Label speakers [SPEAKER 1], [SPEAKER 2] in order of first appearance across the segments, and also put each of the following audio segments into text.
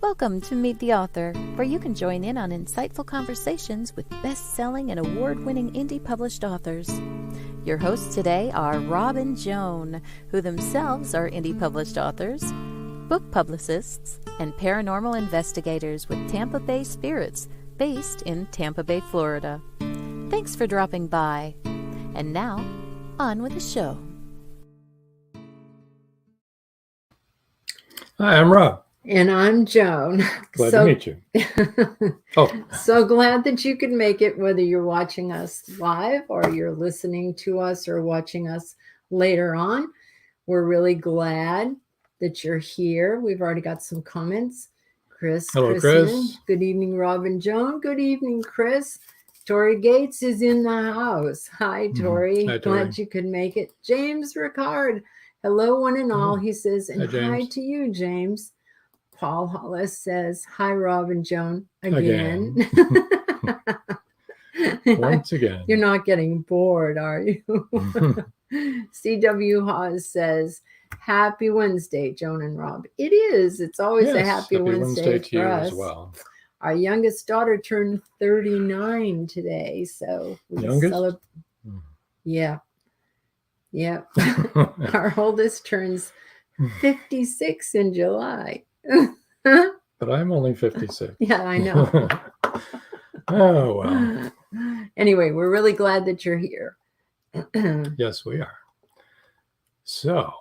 [SPEAKER 1] Welcome to Meet the Author, where you can join in on insightful conversations with best-selling and award-winning indie published authors. Your hosts today are Rob and Joan, who themselves are indie published authors, book publicists, and paranormal investigators with Tampa Bay Spirits, based in Tampa Bay, Florida. Thanks for dropping by. And now, on with the show.
[SPEAKER 2] Hi, I'm Rob.
[SPEAKER 3] And I'm Joan.
[SPEAKER 2] Glad to meet you.
[SPEAKER 3] So glad that you could make it, whether you're watching us live or you're listening to us or watching us later on. We're really glad that you're here. We've already got some comments.
[SPEAKER 2] Hello, Chris.
[SPEAKER 3] Good evening, Rob and Joan. Good evening, Chris. Tori Gates is in the house. Hi, Tori.
[SPEAKER 2] Hi, Tori.
[SPEAKER 3] Glad you could make it. James Ricard. Hello, one and all, he says. And hi to you, James. Paul Hollis says, hi, Rob and Joan, again.
[SPEAKER 2] Once again.
[SPEAKER 3] You're not getting bored, are you? C.W. Hawes says, happy Wednesday, Joan and Rob. It is. It's always a happy Wednesday
[SPEAKER 2] to you
[SPEAKER 3] for us.
[SPEAKER 2] As well.
[SPEAKER 3] Our youngest daughter turned 39 today, so we celebrate. Yeah. Our oldest turns 56 in July.
[SPEAKER 2] But I'm only 56.
[SPEAKER 3] Yeah, I know.
[SPEAKER 2] Oh, well.
[SPEAKER 3] Anyway, we're really glad that you're here.
[SPEAKER 2] Yes, we are. So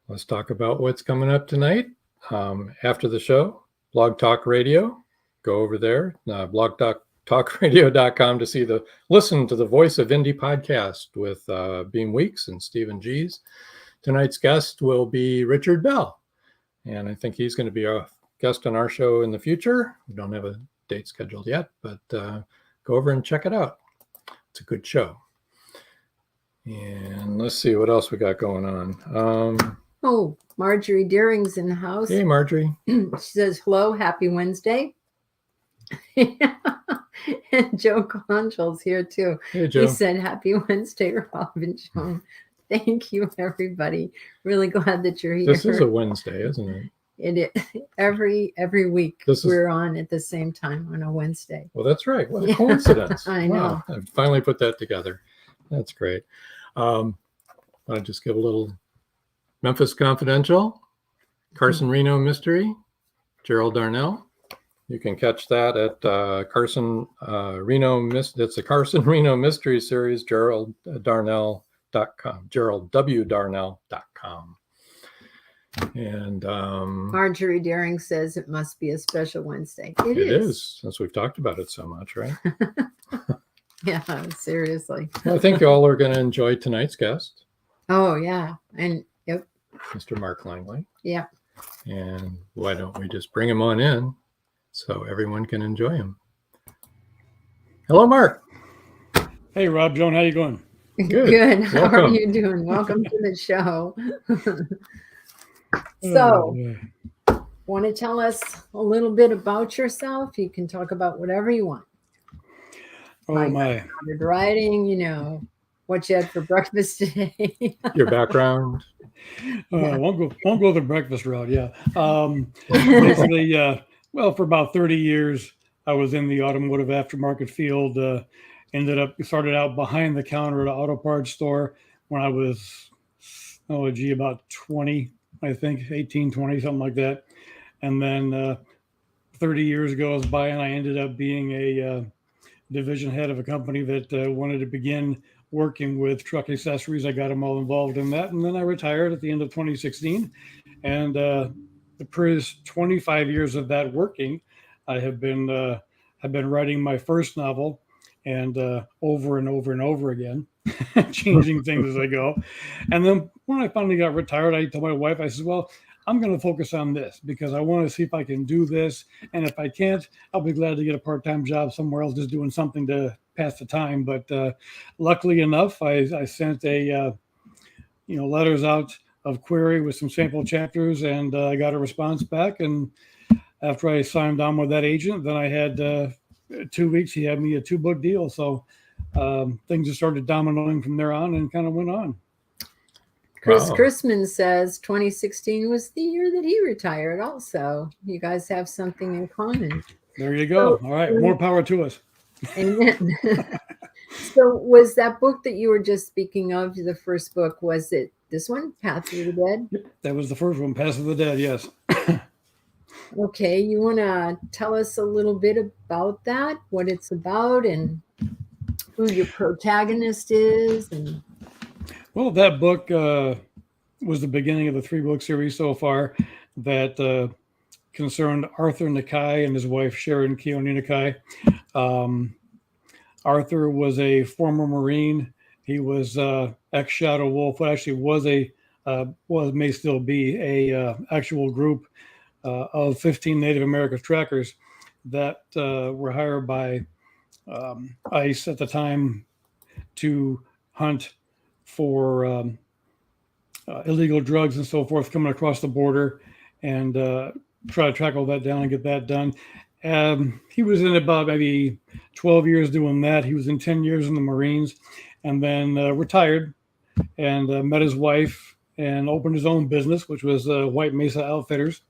[SPEAKER 2] let's talk about what's coming up tonight. After the show, Blog Talk Radio. Go over there, blogtalkradio.com to listen to the Voice of Indie podcast with Beam Weeks and Stephen G's. Tonight's guest will be Richard Bell. And I think he's going to be a guest on our show in the future. We don't have a date scheduled yet, but go over and check it out. It's a good show. And let's see what else we got going on.
[SPEAKER 3] Marjorie Deering's in the house.
[SPEAKER 2] Hey, Marjorie.
[SPEAKER 3] She says, hello, happy Wednesday. And Joe Congel's here too.
[SPEAKER 2] Hey, Joe.
[SPEAKER 3] He said, happy Wednesday, Rob and Joan. Thank you, everybody. Really glad that you're here.
[SPEAKER 2] This is a Wednesday, isn't it?
[SPEAKER 3] It is. Every week we're on at the same time on a Wednesday.
[SPEAKER 2] Well, that's right. What a coincidence.
[SPEAKER 3] I know.
[SPEAKER 2] I finally put that together. That's great. I'll just give a little Memphis Confidential, Carson Reno Mystery, Gerald Darnell. You can catch that at Carson Reno. That's the Carson Reno Mystery Series, GeraldDarnell.com, GeraldWDarnell.com. And
[SPEAKER 3] Marjorie Daring says it must be a special Wednesday. It
[SPEAKER 2] is, since we've talked about it so much, right?
[SPEAKER 3] Yeah, seriously.
[SPEAKER 2] Well, I think you all are going to enjoy tonight's guest.
[SPEAKER 3] Oh, yeah. And yep.
[SPEAKER 2] Mr. Mark Langley.
[SPEAKER 3] Yeah.
[SPEAKER 2] And why don't we just bring him on in so everyone can enjoy him? Hello, Mark.
[SPEAKER 4] Hey, Rob, Joan, how you going?
[SPEAKER 3] Good. How are you doing? Welcome to the show. So, Want to tell us a little bit about yourself? You can talk about whatever you want.
[SPEAKER 4] Oh my!
[SPEAKER 3] Started writing, what you had for breakfast today.
[SPEAKER 2] Your background.
[SPEAKER 4] Won't go the breakfast route. Yeah. Basically, well, for about 30 years, I was in the automotive aftermarket field. Started out behind the counter at an auto parts store when I was, about 20, I think, 18, 20, something like that. And then 30 years goes by, and I ended up being a division head of a company that wanted to begin working with truck accessories. I got them all involved in that, and then I retired at the end of 2016. And the previous 25 years of that working, I have been writing my first novel, and over and over and over again, changing things as I go. And then when I finally got retired, I told my wife, I said, well, I'm going to focus on this because I want to see if I can do this. And if I can't, I'll be glad to get a part-time job somewhere else, just doing something to pass the time. But luckily enough, I sent letters out of query with some sample chapters, and I got a response back. And after I signed on with that agent, then I had 2 weeks. He had me a 2-book deal. So things just started dominoing from there on and kind of went on.
[SPEAKER 3] Chris Chrisman says 2016 was the year that he retired also. You guys have something in common.
[SPEAKER 4] There you go. All right. More power to us.
[SPEAKER 3] Amen. So was that book that you were just speaking of, the first book, was it this one, Path of the Dead?
[SPEAKER 4] Yep, that was the first one, Path of the Dead, yes.
[SPEAKER 3] Okay. You want to tell us a little bit about that, what it's about, and who your protagonist is? And
[SPEAKER 4] well, that book was the beginning of the 3-book series so far that concerned Arthur Nakai and his wife, Sharon Keone Nakai. Arthur was a former Marine. He was ex-Shadow Wolf, but actually may still be a actual group of 15 Native American trackers that were hired by ICE at the time to hunt for illegal drugs and so forth coming across the border, and try to track all that down and get that done. He was in about maybe 12 years doing that. He was in 10 years in the Marines, and then retired and met his wife and opened his own business, which was White Mesa Outfitters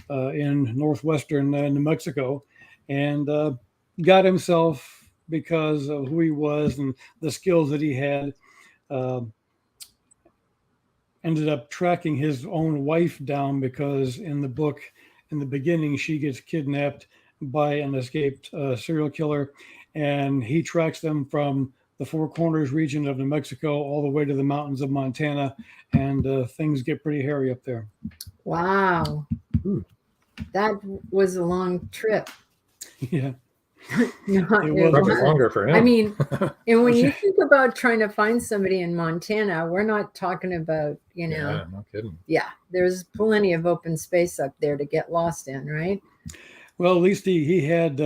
[SPEAKER 4] in northwestern New Mexico, and got himself, because of who he was and the skills that he had, ended up tracking his own wife down, because in the book, in the beginning, she gets kidnapped by an escaped serial killer, and he tracks them from the Four Corners region of New Mexico all the way to the mountains of Montana, and things get pretty hairy up there.
[SPEAKER 3] Wow. That was a long trip.
[SPEAKER 4] Yeah.
[SPEAKER 3] No,
[SPEAKER 4] It was
[SPEAKER 2] probably longer for him.
[SPEAKER 3] I mean, and when you think about trying to find somebody in Montana, we're not talking about,
[SPEAKER 2] Yeah, no kidding.
[SPEAKER 3] Yeah, there's plenty of open space up there to get lost in, right?
[SPEAKER 4] Well, at least he had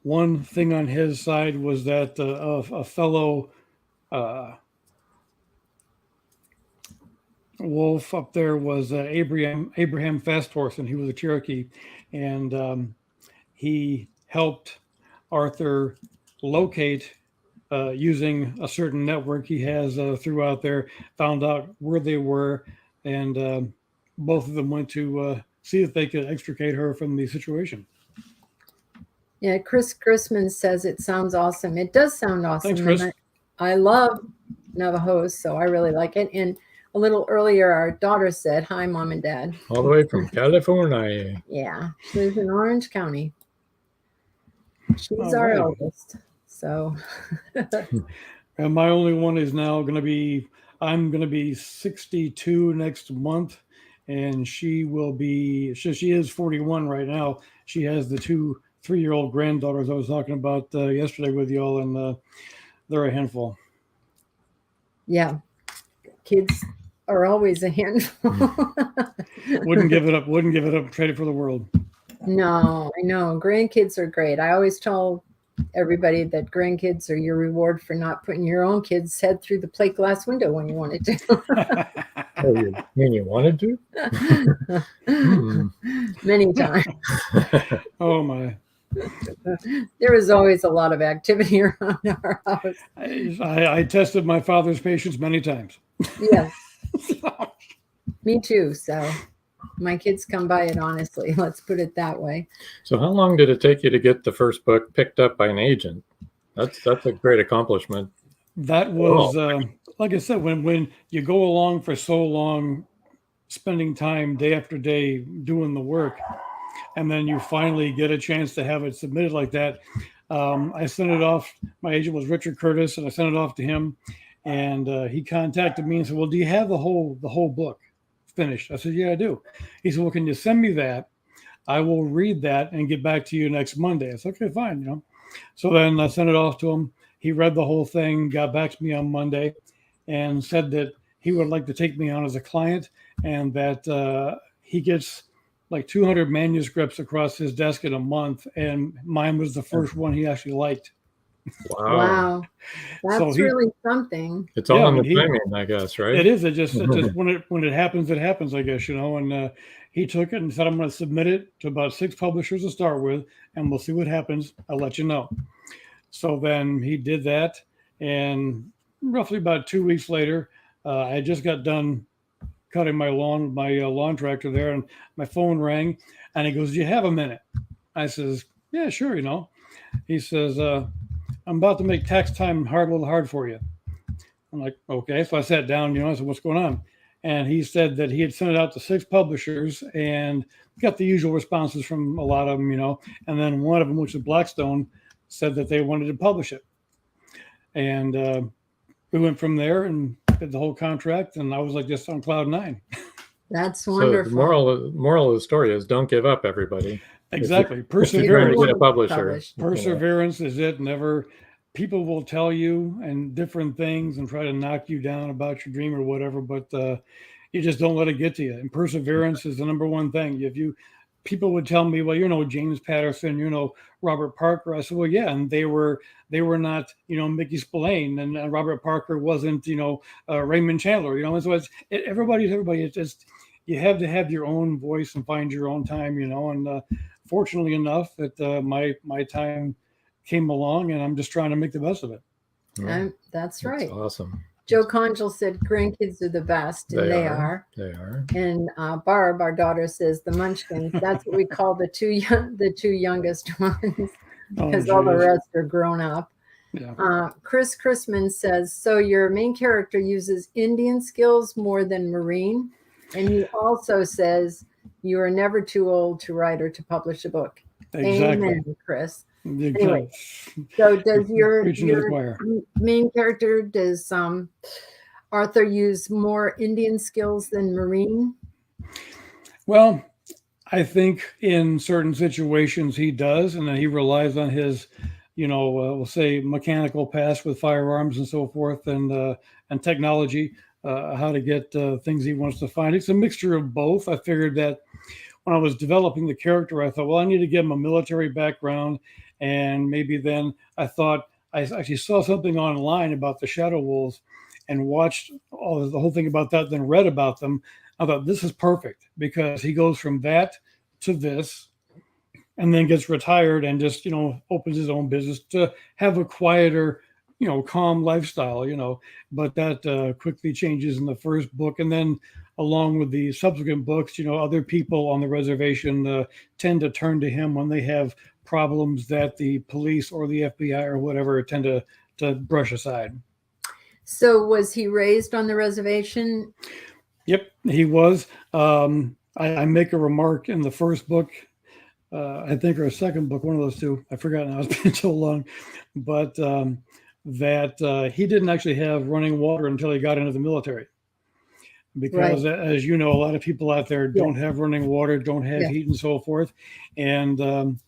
[SPEAKER 4] one thing on his side, was that a fellow wolf up there was Abraham Fasthorse, and he was a Cherokee, and he helped Arthur locate, using a certain network he has throughout there, found out where they were, and both of them went to see if they could extricate her from the situation.
[SPEAKER 3] Yeah, Chris Chrisman says it sounds awesome. It does sound awesome.
[SPEAKER 4] Thanks, Chris.
[SPEAKER 3] I love Navajos, so I really like it. And a little earlier, our daughter said, "Hi, Mom and Dad."
[SPEAKER 2] All the way from California.
[SPEAKER 3] Yeah, she lives in Orange County. She's
[SPEAKER 4] All
[SPEAKER 3] our
[SPEAKER 4] right.
[SPEAKER 3] eldest. So
[SPEAKER 4] And my only one is now going to be, I'm going to be 62 next month, and she is 41 right now. She has the 2 3-year-old granddaughters I was talking about yesterday with y'all, and they're a handful.
[SPEAKER 3] yeah, kids are always a handful.
[SPEAKER 4] Wouldn't give it up. Trade it for the world.
[SPEAKER 3] No, I know. Grandkids are great. I always tell everybody that grandkids are your reward for not putting your own kid's head through the plate glass window when you wanted to.
[SPEAKER 2] Oh, you mean you wanted to?
[SPEAKER 3] Many times.
[SPEAKER 4] Oh my!
[SPEAKER 3] There was always a lot of activity around our house.
[SPEAKER 4] I tested my father's patience many times.
[SPEAKER 3] Yes, me too. So my kids come by it honestly. Let's put it that way.
[SPEAKER 2] So how long did it take you to get the first book picked up by an agent? That's a great accomplishment.
[SPEAKER 4] That was, like I said, when you go along for so long, spending time day after day doing the work, and then you finally get a chance to have it submitted like that. I sent it off. My agent was Richard Curtis, and I sent it off to him, and he contacted me and said, "Well, do you have the whole book finished?" I said, "Yeah, I do." He said, "Well, can you send me that? I will read that and get back to you next Monday." I said, "Okay, fine." So then I sent it off to him. He read the whole thing, got back to me on Monday, and said that he would like to take me on as a client, and that he gets like 200 manuscripts across his desk in a month, and mine was the first one he actually liked.
[SPEAKER 3] Wow. That's really something.
[SPEAKER 2] It's all in the timing, I guess, right?
[SPEAKER 4] It is. It just when it happens, it happens, I guess, And he took it and said, "I'm going to submit it to about 6 publishers to start with, and we'll see what happens. I'll let you know." So then he did that, and roughly about 2 weeks later, I just got done cutting my lawn, lawn tractor there, and my phone rang, and he goes, "Do you have a minute?" I says, "Yeah, sure." He says, "I'm about to make tax time a little hard for you." I'm like, "Okay." So I sat down, I said, "What's going on?" And he said that he had sent it out to 6 publishers and got the usual responses from a lot of them, and then one of them, which is Blackstone, said that they wanted to publish it. And we went from there and did the whole contract, and I was like just on cloud 9.
[SPEAKER 3] That's wonderful.
[SPEAKER 2] So the moral of the story is don't give up, everybody.
[SPEAKER 4] Exactly. Perseverance.
[SPEAKER 2] Get a publisher.
[SPEAKER 4] Perseverance is it. Never. People will tell you and different things and try to knock you down about your dream or whatever, but you just don't let it get to you. And perseverance is the number one thing. People would tell me, "Well, James Patterson, Robert Parker." I said, "Well, yeah," and they were not, Mickey Spillane, and Robert Parker wasn't, Raymond Chandler, And so everybody's everybody. It's just you have to have your own voice and find your own time, And fortunately enough, that my time came along, and I'm just trying to make the best of it.
[SPEAKER 3] That's right.
[SPEAKER 2] That's awesome.
[SPEAKER 3] Joe Conjal said grandkids are the best, and they are.
[SPEAKER 2] They are.
[SPEAKER 3] And Barb, our daughter, says the Munchkins. That's what we call the two youngest ones, because all the rest are grown up. Yeah. Chris Chrisman says, "So your main character uses Indian skills more than Marine," and he also says, "You are never too old to write or to publish a book."
[SPEAKER 4] Exactly.
[SPEAKER 3] Amen, Chris. Anyway, so does your main character, does Arthur use more Indian skills than Marine?
[SPEAKER 4] Well, I think in certain situations he does, and then he relies on his, we'll say mechanical past with firearms and so forth, and technology, how to get things he wants to find. It's a mixture of both. I figured that when I was developing the character, I thought, well, I need to give him a military background. And maybe then I thought, I actually saw something online about the Shadow Wolves and watched the whole thing about that, then read about them. I thought, this is perfect, because he goes from that to this and then gets retired and just, opens his own business to have a quieter, calm lifestyle, but that quickly changes in the first book. And then along with the subsequent books, other people on the reservation tend to turn to him when they have problems that the police or the FBI or whatever tend to brush aside. So
[SPEAKER 3] was he raised on the reservation?
[SPEAKER 4] Yep, he was. I make a remark in the first book, I think, or a second book, one of those two. I forgot now, it's been so long. But that he didn't actually have running water until he got into the military. Because, as you know, a lot of people out there don't have running water, don't have heat and so forth. And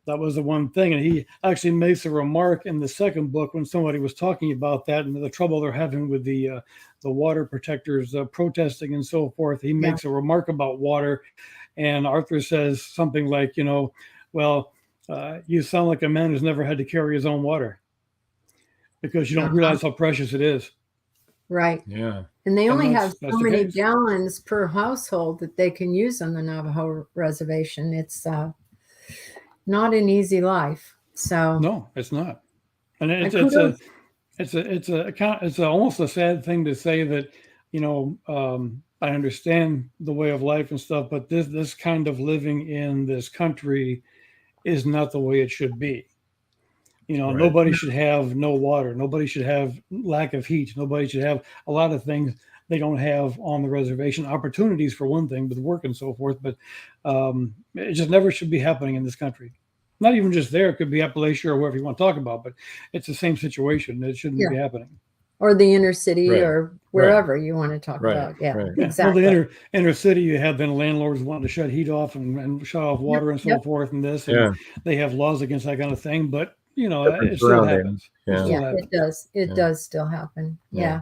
[SPEAKER 4] that was the one thing. And he actually makes a remark in the second book when somebody was talking about that and the trouble they're having with the water protectors protesting and so forth. He makes a remark about water. And Arthur says something like, well, you sound like a man who's never had to carry his own water, because you don't realize how precious it is.
[SPEAKER 3] Right.
[SPEAKER 2] Yeah.
[SPEAKER 3] And they only have
[SPEAKER 4] that's
[SPEAKER 3] so
[SPEAKER 4] the
[SPEAKER 3] many
[SPEAKER 4] case.
[SPEAKER 3] gallons per household that they can use on the Navajo reservation. It's not an easy life. So
[SPEAKER 4] No, it's not. And
[SPEAKER 3] kudos.
[SPEAKER 4] it's almost a sad thing to say that, I understand the way of life and stuff, but this kind of living in this country is not the way it should be.
[SPEAKER 2] Right.
[SPEAKER 4] Nobody should have no water. Nobody should have lack of heat. Nobody should have a lot of things they don't have on the reservation. Opportunities for one thing with work and so forth, but it just never should be happening in this country. Not even just there. It could be Appalachia or wherever you want to talk about, but it's the same situation. It shouldn't be happening.
[SPEAKER 3] Or the inner city,
[SPEAKER 2] Right.
[SPEAKER 3] or wherever you want to talk
[SPEAKER 2] Right.
[SPEAKER 3] about. Yeah,
[SPEAKER 2] Right.
[SPEAKER 3] exactly.
[SPEAKER 4] Well, the inner city, you have then landlords wanting to shut heat off and shut off water and so forth, and this, and
[SPEAKER 2] Yeah.
[SPEAKER 4] they have laws against that kind of thing. But
[SPEAKER 2] Different
[SPEAKER 4] it still
[SPEAKER 2] surroundings.
[SPEAKER 4] happens.
[SPEAKER 2] Yeah.
[SPEAKER 3] It does. It does still happen.
[SPEAKER 2] Yeah.
[SPEAKER 3] Yeah.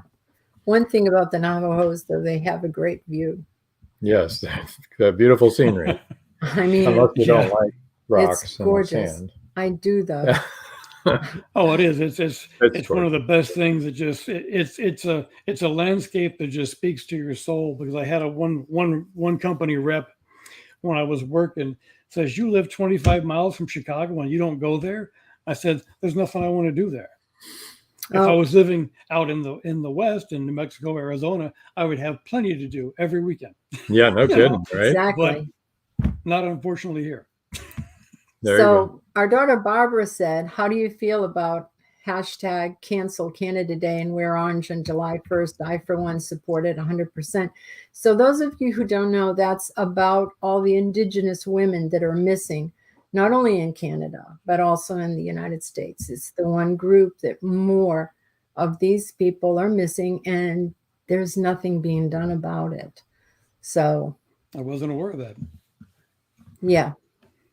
[SPEAKER 3] One thing about the Navajos, though, they have a great view.
[SPEAKER 2] Yes. Beautiful scenery.
[SPEAKER 3] I mean,
[SPEAKER 2] Unless you don't like rocks
[SPEAKER 3] it's
[SPEAKER 2] and
[SPEAKER 3] gorgeous.
[SPEAKER 2] sand.
[SPEAKER 3] I do, though.
[SPEAKER 4] Oh, it is. It's
[SPEAKER 2] It's
[SPEAKER 4] one of the best things. That just it's a landscape that just speaks to your soul. Because I had one company rep when I was working says, "You live 25 miles from Chicago and you don't go there." I said, "There's nothing I want to do there." If I was living out in the West, in New Mexico, Arizona, I would have plenty to do every weekend.
[SPEAKER 2] Yeah, no kidding, right?
[SPEAKER 3] Exactly.
[SPEAKER 4] But not unfortunately here.
[SPEAKER 2] There you go.
[SPEAKER 3] Our daughter Barbara said, "How do you feel about hashtag cancel Canada Day and wear orange on July 1st? I, for one, support it 100%. So those of you who don't know, that's about all the Indigenous women that are missing, not only in Canada, but also in the United States. It's the one group that more of these people are missing, and there's nothing being done about it. So
[SPEAKER 4] I wasn't aware of that.
[SPEAKER 3] Yeah,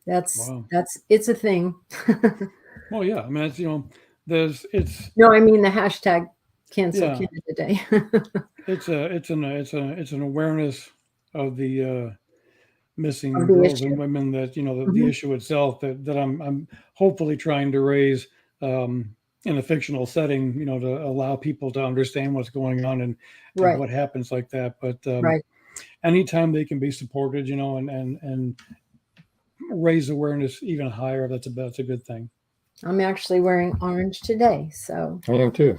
[SPEAKER 3] it's a thing.
[SPEAKER 4] Well, yeah. I mean, it's,
[SPEAKER 3] No, I mean the hashtag cancel Canada Day.
[SPEAKER 4] it's an awareness of the missing
[SPEAKER 3] Of the
[SPEAKER 4] girls
[SPEAKER 3] issue.
[SPEAKER 4] and women, that the issue itself that I'm hopefully trying to raise in a fictional setting, to allow people to understand what's going on and what happens like that. But anytime they can be supported, and raise awareness even higher, that's a good thing.
[SPEAKER 3] I'm actually wearing orange today, so
[SPEAKER 2] I am too.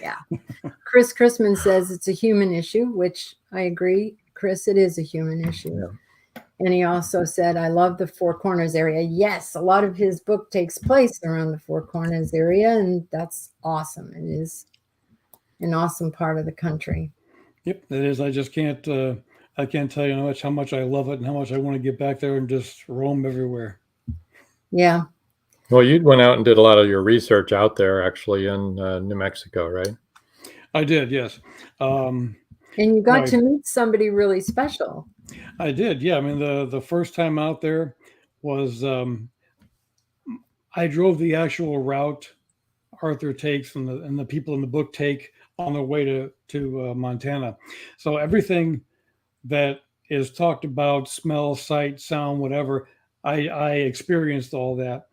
[SPEAKER 3] yeah. Chris Chrisman says it's a human issue, which I agree. Chris, it is a human issue.
[SPEAKER 2] Yeah.
[SPEAKER 3] And he also said, I love the Four Corners area. Yes, a lot of his book takes place around the Four Corners area, and that's awesome. It is an awesome part of the country.
[SPEAKER 4] Yep, it is. I just can't I can't tell you how much I love it and how much I want to get back there and just roam everywhere.
[SPEAKER 3] Yeah.
[SPEAKER 2] Well, you went out and did a lot of your research out there, actually, in New Mexico, right?
[SPEAKER 4] I did, yes.
[SPEAKER 3] And you got to meet somebody really special.
[SPEAKER 4] I did, yeah. I mean, the first time out there was I drove the actual route Arthur takes and the people in the book take on their way to Montana. So everything that is talked about, smell, sight, sound, whatever, I experienced all that.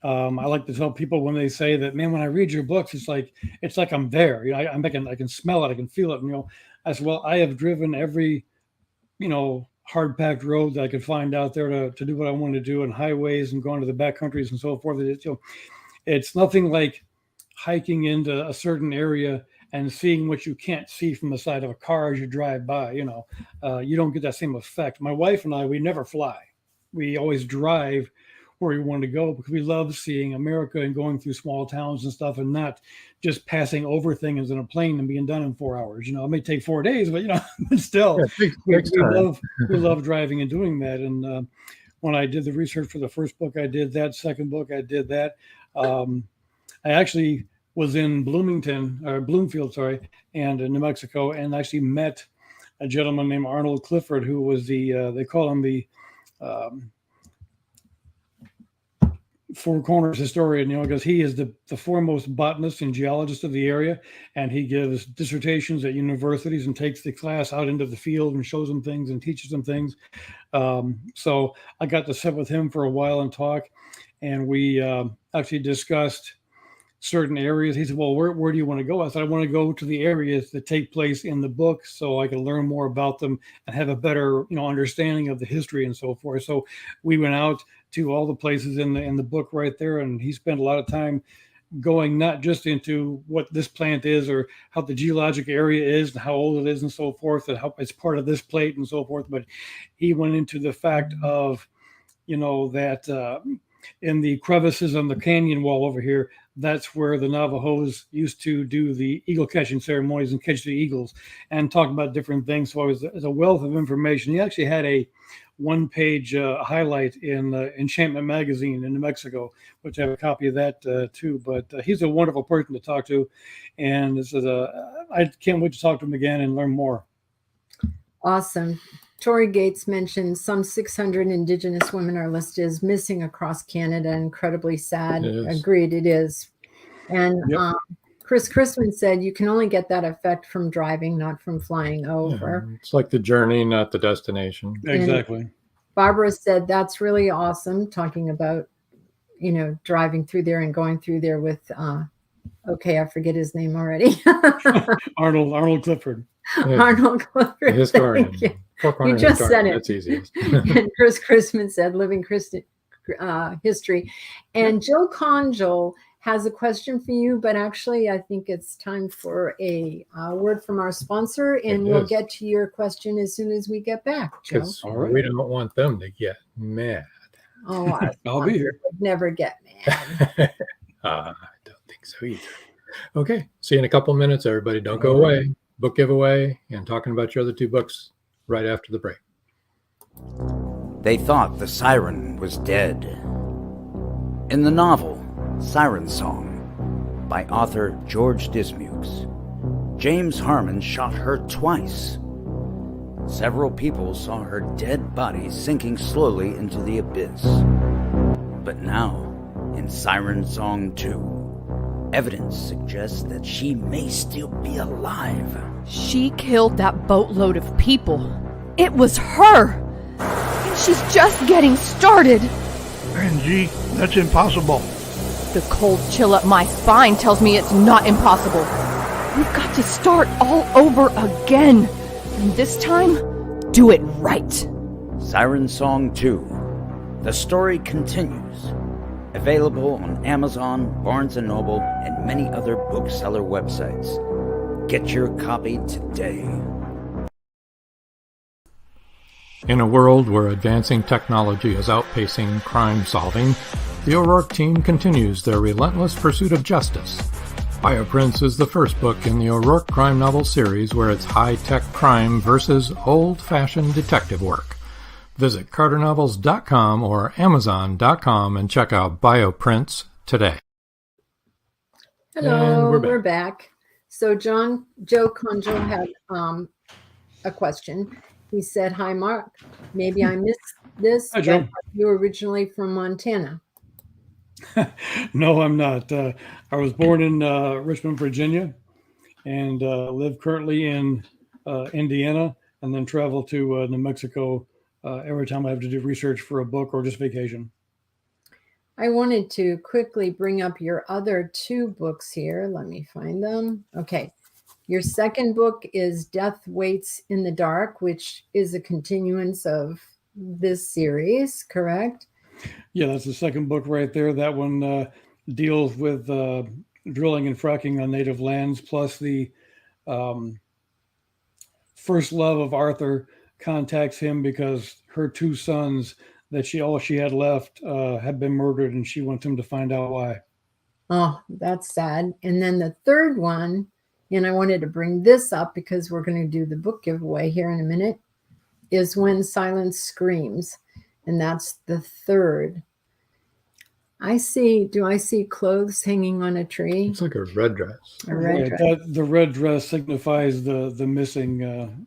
[SPEAKER 4] I like to tell people when they say that, man, when I read your books, it's like I'm there. I can smell it, I can feel it. I said, well, I have driven every, hard packed road that I could find out there to do what I want to do, and highways and going to the back countries and so forth. It's nothing like hiking into a certain area and seeing what you can't see from the side of a car as you drive by. You don't get that same effect. My wife and I, we never fly. We always drive where we want to go because we love seeing America and going through small towns and stuff, and not just passing over things in a plane and being done in 4 hours. It may take 4 days, but but still, we love driving and doing that. And when I did the research for the first book, I did that. Second book, I did that. I actually was in Bloomfield, and in New Mexico, and actually met a gentleman named Arnold Clifford, who was they call him the Four Corners historian, because he is the foremost botanist and geologist of the area, and he gives dissertations at universities and takes the class out into the field and shows them things and teaches them things. So I got to sit with him for a while and talk, and we actually discussed certain areas. He said, well, where do you want to go? I said, I want to go to the areas that take place in the book so I can learn more about them and have a better, understanding of the history and so forth. So we went out to all the places in the book right there, and he spent a lot of time going not just into what this plant is or how the geologic area is and how old it is and so forth and how it's part of this plate and so forth, but he went into the fact of, that in the crevices on the canyon wall over here, that's where the Navajos used to do the eagle catching ceremonies and catch the eagles and talk about different things. So it was a wealth of information. He actually had a one-page highlight in Enchantment magazine in New Mexico, which I have a copy of that too. But he's a wonderful person to talk to, and this is I can't wait to talk to him again and learn more.
[SPEAKER 3] Awesome. Tori Gates mentioned some 600 Indigenous women are listed as missing across Canada. Incredibly sad. Agreed, it is. And yep. Chris Chrisman said you can only get that effect from driving, not from flying over.
[SPEAKER 2] Yeah, it's like the journey, not the destination.
[SPEAKER 4] Exactly.
[SPEAKER 3] And Barbara said that's really awesome, talking about, driving through there and going through there with, I forget his name already.
[SPEAKER 4] Arnold Clifford.
[SPEAKER 2] Yeah.
[SPEAKER 3] Arnold Clifford.
[SPEAKER 2] Historian.
[SPEAKER 3] You just said it.
[SPEAKER 2] That's easiest.
[SPEAKER 3] And Chris Chrisman said living history. And Joe Conjol has a question for you, but actually I think it's time for a word from our sponsor, and we'll get to your question as soon as we get back, Joe.
[SPEAKER 2] Right. We don't want them to get mad.
[SPEAKER 3] Oh,
[SPEAKER 4] I'll be here.
[SPEAKER 3] Never get mad.
[SPEAKER 2] I don't think so either. Okay, see you in a couple minutes, everybody. Don't go away. Book giveaway and talking about your other two books right after the break.
[SPEAKER 5] They thought the siren was dead. In the novel Siren Song by author George Dismukes, James Harmon shot her twice. Several people saw her dead body sinking slowly into the abyss. But now, in Siren Song 2, evidence suggests that she may still be alive.
[SPEAKER 6] She killed that boatload of people. It was her! And she's just getting started!
[SPEAKER 7] Angie, that's impossible.
[SPEAKER 6] The cold chill up my spine tells me it's not impossible. We've got to start all over again. And this time, do it right.
[SPEAKER 5] Siren Song 2. The story continues. Available on Amazon, Barnes & Noble, and many other bookseller websites. Get your copy today.
[SPEAKER 2] In a world where advancing technology is outpacing crime solving, the O'Rourke team continues their relentless pursuit of justice. Bioprints is the first book in the O'Rourke crime novel series where it's high-tech crime versus old-fashioned detective work. Visit carternovels.com or amazon.com and check out Bioprints today.
[SPEAKER 3] Hello, we're back. So Joe Conjo had a question. He said, "Hi, Mark. Maybe I missed this.
[SPEAKER 4] Hi, Joe.
[SPEAKER 3] But you were originally from Montana."
[SPEAKER 4] No, I'm not. I was born in Richmond, Virginia, and live currently in Indiana, and then travel to New Mexico every time I have to do research for a book or just vacation.
[SPEAKER 3] I wanted to quickly bring up your other two books here. Let me find them. Okay. Your second book is Death Waits in the Dark, which is a continuance of this series, correct?
[SPEAKER 4] Yeah, that's the second book right there. That one deals with drilling and fracking on native lands, plus the first love of Arthur contacts him because her two sons that all she had left had been murdered, and she wants him to find out why.
[SPEAKER 3] Oh, that's sad. And then the third one, and I wanted to bring this up because we're going to do the book giveaway here in a minute, is When Silence Screams. And that's the third. Do I see clothes hanging on a tree?
[SPEAKER 2] It's like a red dress.
[SPEAKER 3] A red
[SPEAKER 4] Right,
[SPEAKER 3] dress.
[SPEAKER 4] the red dress signifies the missing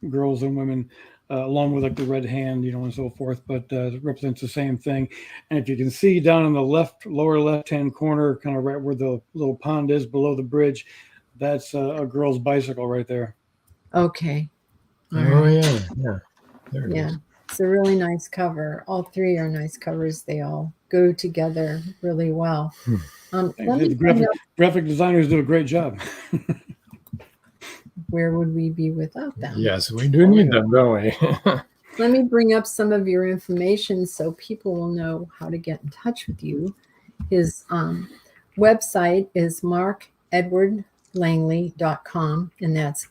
[SPEAKER 4] girls and women, along with like the red hand, and so forth, but it represents the same thing. And if you can see down in the lower left-hand corner, kind of right where the little pond is below the bridge, that's a girl's bicycle right there.
[SPEAKER 3] Okay.
[SPEAKER 2] Oh, yeah. There it is.
[SPEAKER 3] It's a really nice cover. All three are nice covers. They all go together really well.
[SPEAKER 4] The graphic designers do a great job.
[SPEAKER 3] Where would we be without them?
[SPEAKER 2] Yes, we do need them, don't we?
[SPEAKER 3] Let me bring up some of your information so people will know how to get in touch with you. His website is markedwardlangley.com, and that's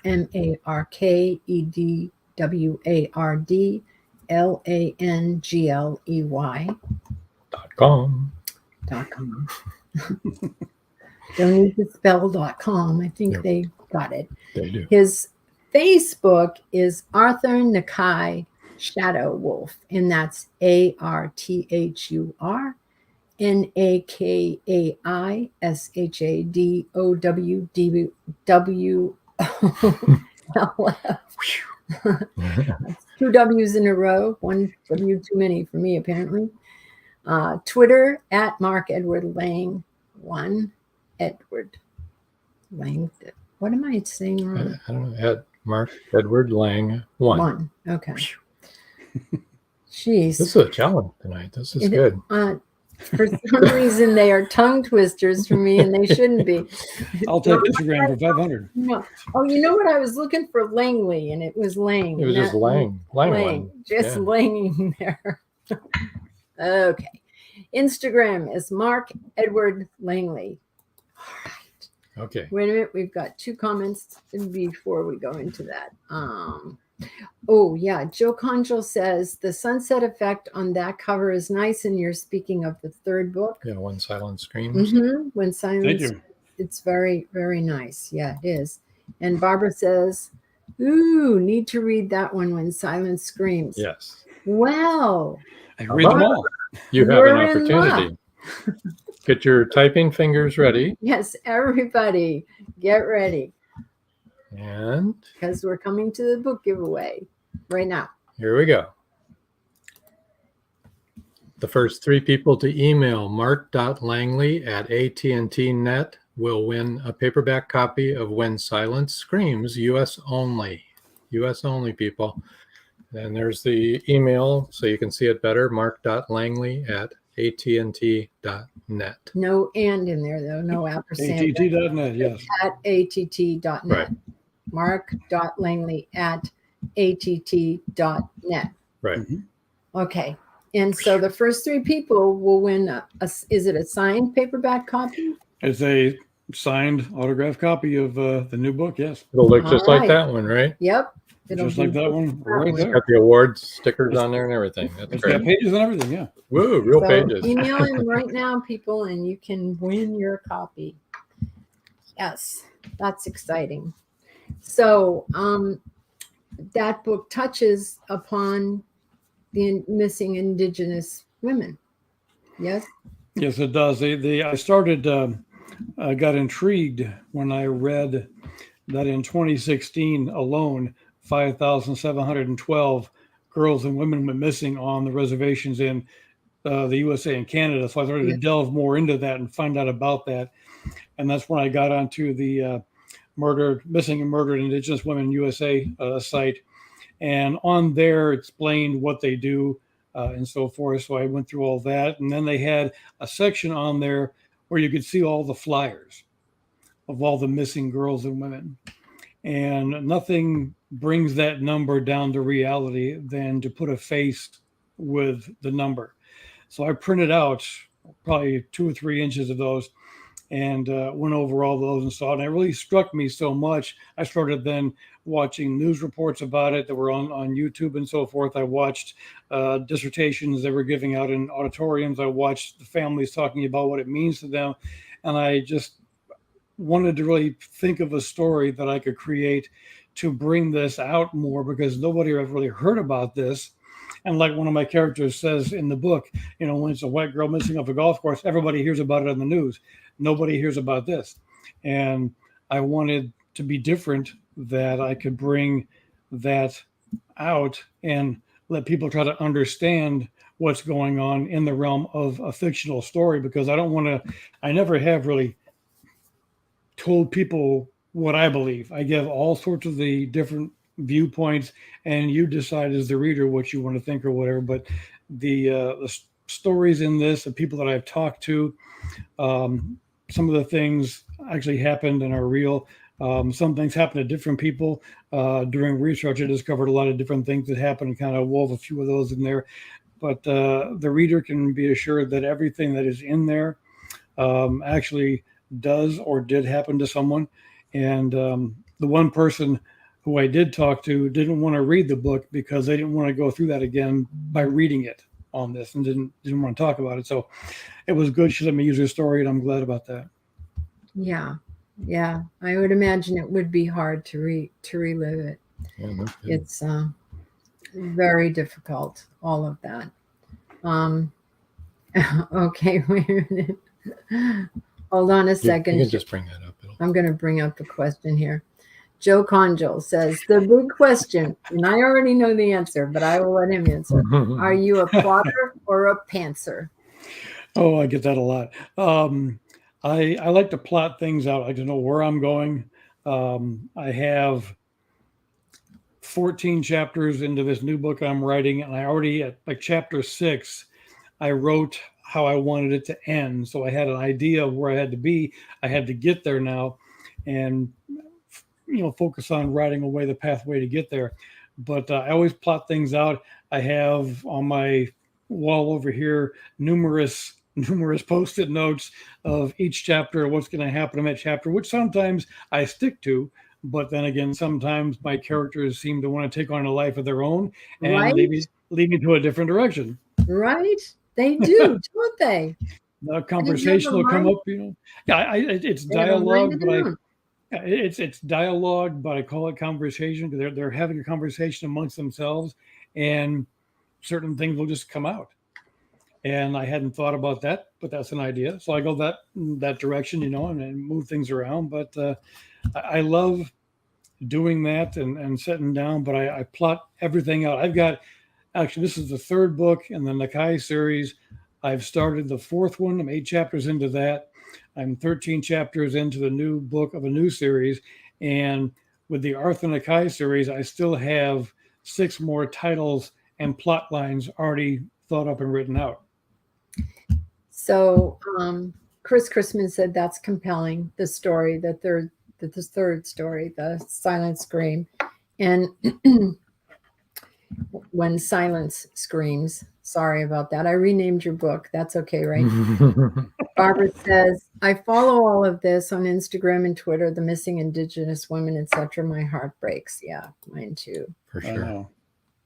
[SPEAKER 2] .com.
[SPEAKER 3] Don't need to spell .com. I think they got it.
[SPEAKER 2] They do.
[SPEAKER 3] His Facebook is Arthur Nakai Shadow Wolf, and that's ArthurNakaiShadowWolf. That's 2 W's in a row. 1 W too many for me, apparently. Twitter at Mark Edward Lang 1. Edward Lang. What am I saying wrong?
[SPEAKER 2] I don't know. At Mark Edward Lang 1.
[SPEAKER 3] Okay. Jeez.
[SPEAKER 2] This is a challenge tonight. This is good.
[SPEAKER 3] For some reason, they are tongue twisters for me, and they shouldn't be.
[SPEAKER 4] I'll take Instagram for 500.
[SPEAKER 3] No. Oh, you know what? I was looking for Langley, and it was Lang.
[SPEAKER 2] It was just Lang. Lang.
[SPEAKER 3] Just Langing there. Okay. Instagram is Mark Edward Langley. All right.
[SPEAKER 2] Okay.
[SPEAKER 3] Wait a minute. We've got 2 comments before we go into that. Oh, yeah. Joe Conjal says the sunset effect on that cover is nice. And you're speaking of the 3rd book.
[SPEAKER 2] Yeah, When Silence Screams.
[SPEAKER 3] When Silence.
[SPEAKER 4] Thank you.
[SPEAKER 3] It's very, very nice. Yeah, it is. And Barbara says, ooh, need to read that one, When Silence Screams.
[SPEAKER 2] Yes.
[SPEAKER 3] Well.
[SPEAKER 4] I read them all.
[SPEAKER 2] You have an opportunity. Get your typing fingers ready.
[SPEAKER 3] Yes, everybody, get ready.
[SPEAKER 2] And
[SPEAKER 3] because we're coming to the book giveaway right now.
[SPEAKER 2] Here we go. The first 3 people to email mark.langley@AT&T.net will win a paperback copy of When Silence Screams, US only. US only, people. And there's the email so you can see it better, mark.langley@AT&T.net.
[SPEAKER 3] No and in there, though. No ampersand.
[SPEAKER 4] ATT.net, yes.
[SPEAKER 3] At ATT.net.
[SPEAKER 2] Right.
[SPEAKER 3] mark.langley@att.net.
[SPEAKER 2] Right.
[SPEAKER 3] Okay. And so the first 3 people will win is it a signed paperback copy?
[SPEAKER 4] It's a signed autographed copy of the new book, yes.
[SPEAKER 2] It'll look just like that one, right?
[SPEAKER 3] Yep.
[SPEAKER 4] Just like that one right
[SPEAKER 2] It's
[SPEAKER 4] there.
[SPEAKER 2] got the awards stickers on there and everything. That's
[SPEAKER 4] It's
[SPEAKER 2] great.
[SPEAKER 4] got pages and everything, yeah.
[SPEAKER 2] Woo, real
[SPEAKER 3] So
[SPEAKER 2] pages.
[SPEAKER 3] email him right now, people, and you can win your copy. Yes, that's exciting. So that book touches upon the missing Indigenous women. Yes?
[SPEAKER 4] Yes, it does. I started, I got intrigued when I read that in 2016 alone, 5,712 girls and women went missing on the reservations in the USA and Canada. So I started to delve more into that and find out about that. And that's when I got onto the Missing and Murdered Indigenous Women USA site. And on there explained what they do and so forth. So I went through all that. And then they had a section on there where you could see all the flyers of all the missing girls and women. And nothing brings that number down to reality than to put a face with the number. So I printed out probably 2 or 3 inches of those and went over all those and saw it. And it really struck me so much. I started then watching news reports about it that were on YouTube and so forth. I watched dissertations they were giving out in auditoriums. I watched the families talking about what it means to them. And I just wanted to really think of a story that I could create to bring this out more, because nobody ever really heard about this. And like one of my characters says in the book, you know, when it's a white girl missing off a golf course, everybody hears about it on the news. Nobody hears about this. And I wanted to be different, that I could bring that out and let people try to understand what's going on in the realm of a fictional story, because I never have really told people what I believe. I give all sorts of the different viewpoints, and you decide as the reader what you want to think or whatever. But the stories in this, the people that I've talked to, some of the things actually happened and are real. Some things happen to different people. During research, I discovered a lot of different things that happened and kind of wove a few of those in there. But the reader can be assured that everything that is in there actually does or did happen to someone. And the one person who I did talk to didn't want to read the book because they didn't want to go through that again by reading it on this, and didn't want to talk about it. So it was good. She let me use her story, and I'm glad about that.
[SPEAKER 3] Yeah. I would imagine it would be hard to relive it.
[SPEAKER 2] Yeah, no kidding.
[SPEAKER 3] It's very difficult, all of that. Okay, wait a minute. Hold on a second.
[SPEAKER 2] You can just bring that up.
[SPEAKER 3] I'm going to bring up a question here. Joe Conjol says, the big question, and I already know the answer, but I will let him answer. Are you a plotter or a pantser?
[SPEAKER 4] Oh, I get that a lot. I like to plot things out. I like to know where I'm going. I have 14 chapters into this new book I'm writing, and I already at like chapter 6, I wrote how I wanted it to end. So I had an idea of where I had to be. I had to get there now, and focus on writing away the pathway to get there. But I always plot things out. I have on my wall over here numerous post-it notes of each chapter, what's going to happen in that chapter, which sometimes I stick to, but then again, sometimes my characters seem to want to take on a life of their own and
[SPEAKER 3] Right?
[SPEAKER 4] lead me to a different direction.
[SPEAKER 3] Right? They do, don't they?
[SPEAKER 4] The conversation will come up, Yeah, it's dialogue, but it's dialogue, but I call it conversation because they're having a conversation amongst themselves, and certain things will just come out. And I hadn't thought about that, but that's an idea. So I go that direction, and move things around. But I love doing that and sitting down, but I plot everything out. Actually, this is the third book in the Nakai series. I've started the fourth one. I'm 8 chapters into that. I'm 13 chapters into the new book of a new series. And with the Arthur Nakai series, I still have 6 more titles and plot lines already thought up and written out.
[SPEAKER 3] So Chris Chrisman said that's compelling, the story, the third story, the Silent Scream. And when silence screams, sorry about that. I renamed your book. That's okay, right? Barbara says, I follow all of this on Instagram and Twitter, the missing Indigenous women, etc. My heart breaks. Yeah, mine too.
[SPEAKER 2] For sure.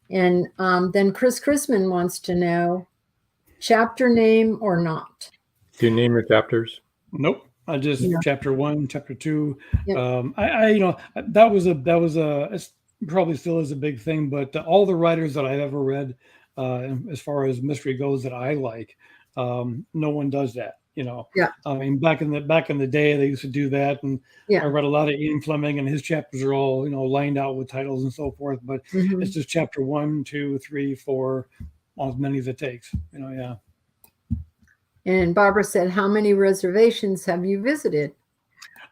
[SPEAKER 3] And then Chris Chrisman wants to know, chapter name or not?
[SPEAKER 2] Do you name your chapters?
[SPEAKER 4] Nope. I just chapter 1, chapter 2.
[SPEAKER 3] Yep.
[SPEAKER 4] That was it's probably still is a big thing, but all the writers that I've ever read, as far as mystery goes, that I like, no one does that.
[SPEAKER 3] Yeah.
[SPEAKER 4] I mean, back in the day, they used to do that, and I read a lot of Ian Fleming, and his chapters are all lined out with titles and so forth. But it's just chapter 1, 2, 3, 4, as many as it takes. Yeah.
[SPEAKER 3] And Barbara said, how many reservations have you visited?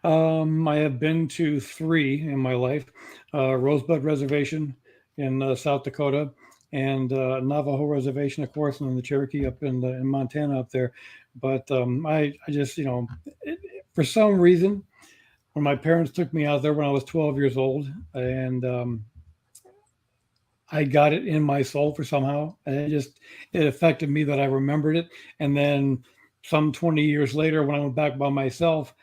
[SPEAKER 4] I have been to 3 in my life. Rosebud Reservation in South Dakota, and Navajo Reservation, of course, and then the Cherokee up in Montana up there. But I just, for some reason, when my parents took me out there when I was 12 years old, and I got it in my soul for somehow, and it affected me that I remembered it. And then some 20 years later, when I went back by myself,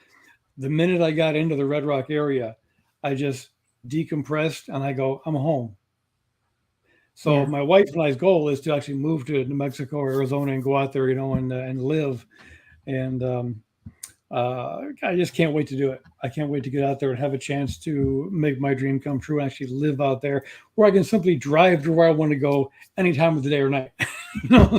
[SPEAKER 4] the minute I got into the Red Rock area, I just decompressed and I go, I'm home. So my wife and I's goal is to actually move to New Mexico or Arizona and go out there, and live. And I just can't wait to do it. I can't wait to get out there and have a chance to make my dream come true and actually live out there where I can simply drive to where I want to go any time of the day or night.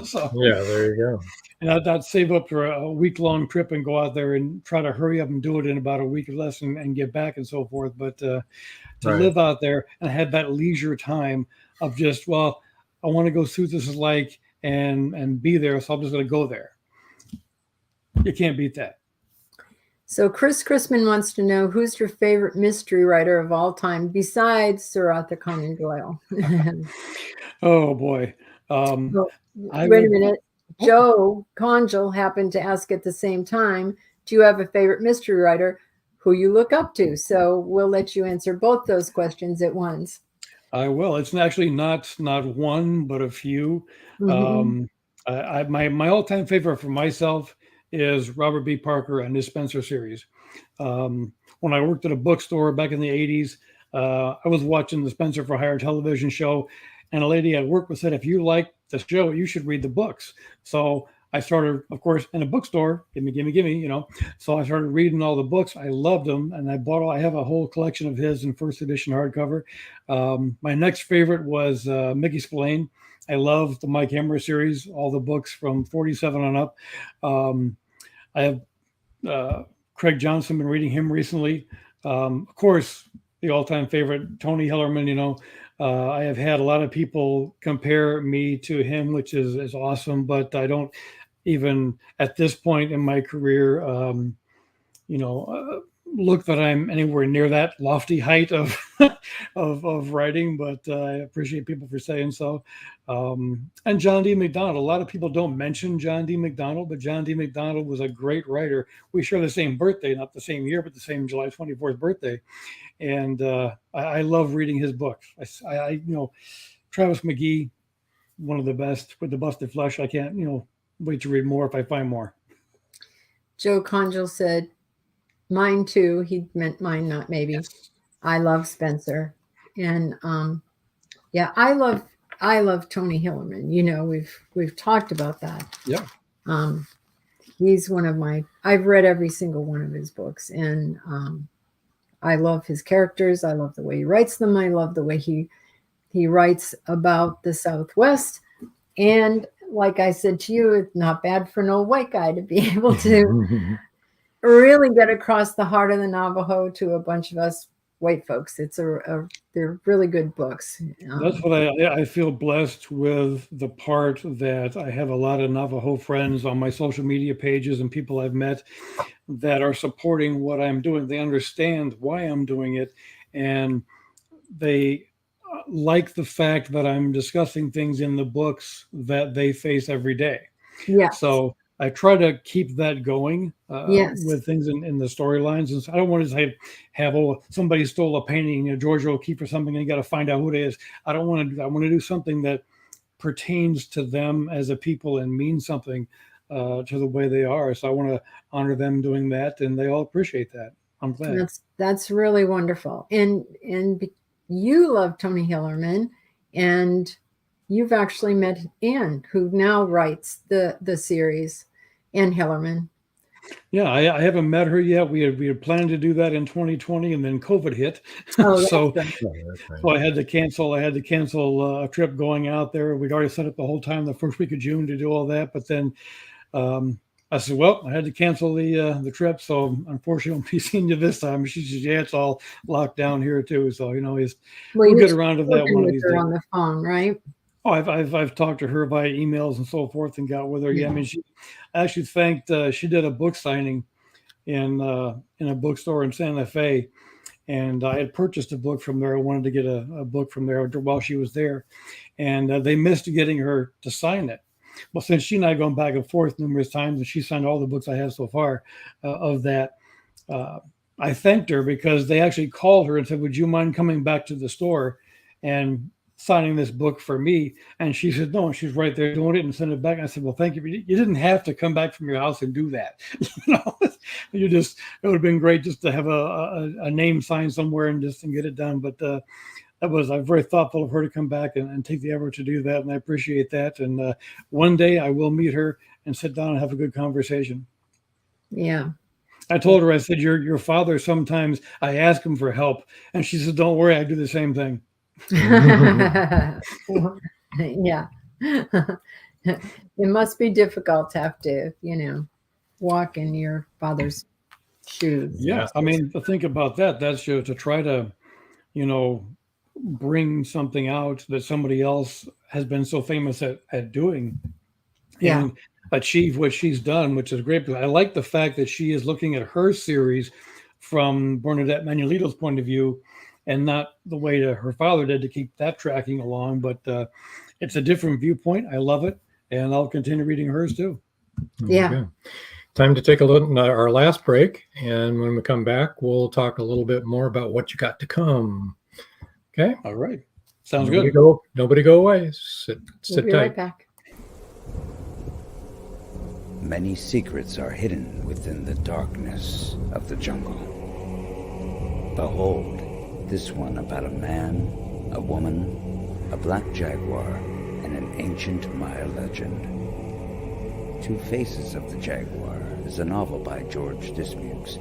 [SPEAKER 4] So
[SPEAKER 2] yeah, there you go.
[SPEAKER 4] And I'd save up for a week-long trip and go out there and try to hurry up and do it in about a week or less and get back and so forth. But to live out there and have that leisure time of just, I want to go see what this is like and be there. So I'm just going to go there. You can't beat that.
[SPEAKER 3] So Chris Chrisman wants to know, who's your favorite mystery writer of all time besides Sir Arthur Conan Doyle?
[SPEAKER 4] Oh boy.
[SPEAKER 3] Well,
[SPEAKER 4] I
[SPEAKER 3] wait a
[SPEAKER 4] would-
[SPEAKER 3] minute. Joe Conjal happened to ask at the same time, do you have a favorite mystery writer who you look up to? So we'll let you answer both those questions at once.
[SPEAKER 4] I will. It's actually not one, but a few.
[SPEAKER 3] Mhm.
[SPEAKER 4] My all-time favorite for myself is Robert B. Parker and his Spencer series. When I worked at a bookstore back in the 80s, I was watching the Spencer for Hire television show, and a lady at work said, if you like the show, you should read the books. So I started, of course, in a bookstore, give me, you know. So I started reading all the books. I loved them, and I have a whole collection of his in first edition hardcover. My next favorite was Mickey Spillane. I love the Mike Hammer series, all the books from 47 on up. I have Craig Johnson, been reading him recently. Of course, the all-time favorite, Tony Hillerman, you know. I have had a lot of people compare me to him, which is awesome, but I don't even at this point in my career, look that I'm anywhere near that lofty height of of writing, but I appreciate people for saying so. And John D. McDonald. A lot of people don't mention John D. McDonald, but John D. McDonald was a great writer. We share the same birthday, not the same year, but the same July 24th birthday. And I love reading his books. Travis McGee, one of the best with the Busted Flesh. I can't, wait to read more if I find more.
[SPEAKER 3] Joe Conjal said, mine too. He meant mine, not maybe.
[SPEAKER 4] Yes.
[SPEAKER 3] I love Spencer. And I love Tony Hillerman. You know, we've talked about that.
[SPEAKER 4] Yeah.
[SPEAKER 3] He's one of I've read every single one of his books, and I love his characters. I love the way he writes them. I love the way he writes about the Southwest. And like I said to you, it's not bad for an old white guy to be able to really get across the heart of the Navajo to a bunch of us white folks. They're really good books.
[SPEAKER 4] That's what I feel blessed with, the part that I have a lot of Navajo friends on my social media pages and people I've met that are supporting what I'm doing. They understand why I'm doing it, and they like the fact that I'm discussing things in the books that they face every day.
[SPEAKER 3] Yeah.
[SPEAKER 4] So I try to keep that going with things in the storylines. And so I don't want to have somebody stole a painting, George O'Keeffe or something, and you got to find out who it is. I don't want to do that. I want to do something that pertains to them as a people and means something to the way they are. So I want to honor them doing that, and they all appreciate that. I'm glad.
[SPEAKER 3] That's really wonderful. And you love Tony Hillerman, and you've actually met Ann, who now writes the series, Ann Hillerman.
[SPEAKER 4] Yeah, I haven't met her yet. We had planned to do that in 2020, and then COVID hit.
[SPEAKER 3] Oh,
[SPEAKER 4] so I had to cancel. I had to cancel a trip going out there. We'd already set up the whole time the first week of June to do all that, but then I said, well, I had to cancel the trip, so unfortunately, I won't be seeing you this time. She says, yeah, it's all locked down here too. So we'll get around to that one of these days.
[SPEAKER 3] On the phone, right?
[SPEAKER 4] Oh, I've talked to her via emails and so forth, and got with her. Yeah, I mean, she actually thanked. She did a book signing in a bookstore in Santa Fe, and I had purchased a book from there. I wanted to get a book from there while she was there, and they missed getting her to sign it. Well, since she and I have gone back and forth numerous times, and she signed all the books I have so far of that, I thanked her because they actually called her and said, would you mind coming back to the store and signing this book for me? And she said, no, and she's right there doing it and sent it back. And I said, well, thank you. You didn't have to come back from your house and do that. It would have been great just to have a name signed somewhere and get it done. But I'm very thoughtful of her to come back and take the effort to do that. And I appreciate that. And one day I will meet her and sit down and have a good conversation.
[SPEAKER 3] Yeah.
[SPEAKER 4] I told her, I said, your father, sometimes I ask him for help. And she said, don't worry, I do the same thing.
[SPEAKER 3] Yeah. It must be difficult to have to, walk in your father's shoes.
[SPEAKER 4] Yeah. I mean, to think about that, that's to try to, bring something out that somebody else has been so famous at doing.
[SPEAKER 3] Yeah.
[SPEAKER 4] And achieve what she's done, which is great. But I like the fact that she is looking at her series from Bernadette Manuelito's point of view, and not the way that her father did to keep that tracking along. But it's a different viewpoint. I love it, and I'll continue reading hers too.
[SPEAKER 3] Yeah.
[SPEAKER 2] Okay. Time to take a look at our last break, and when we come back, we'll talk a little bit more about what you got to come. Okay.
[SPEAKER 4] All right. Sounds
[SPEAKER 2] Nobody
[SPEAKER 4] good.
[SPEAKER 2] Nobody go away. Sit
[SPEAKER 3] We'll be
[SPEAKER 2] tight.
[SPEAKER 3] right back.
[SPEAKER 5] Many secrets are hidden within the darkness of the jungle. Behold, this one about a man, a woman, a black jaguar, and an ancient Maya legend. Two Faces of the Jaguar is a novel by George Dismukes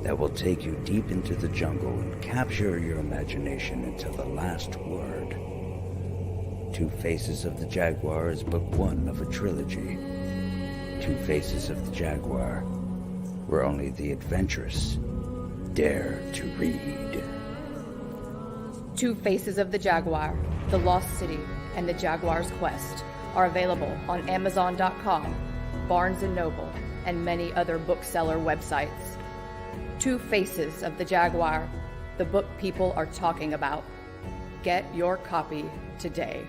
[SPEAKER 5] that will take you deep into the jungle and capture your imagination until the last word. Two Faces of the Jaguar is book one of a trilogy. Two Faces of the Jaguar, where only the adventurous dare to read.
[SPEAKER 6] Two Faces of the Jaguar, The Lost City, and The Jaguar's Quest are available on Amazon.com, Barnes & Noble, and many other bookseller websites. Two Faces of the Jaguar, the book people are talking about. Get your copy today.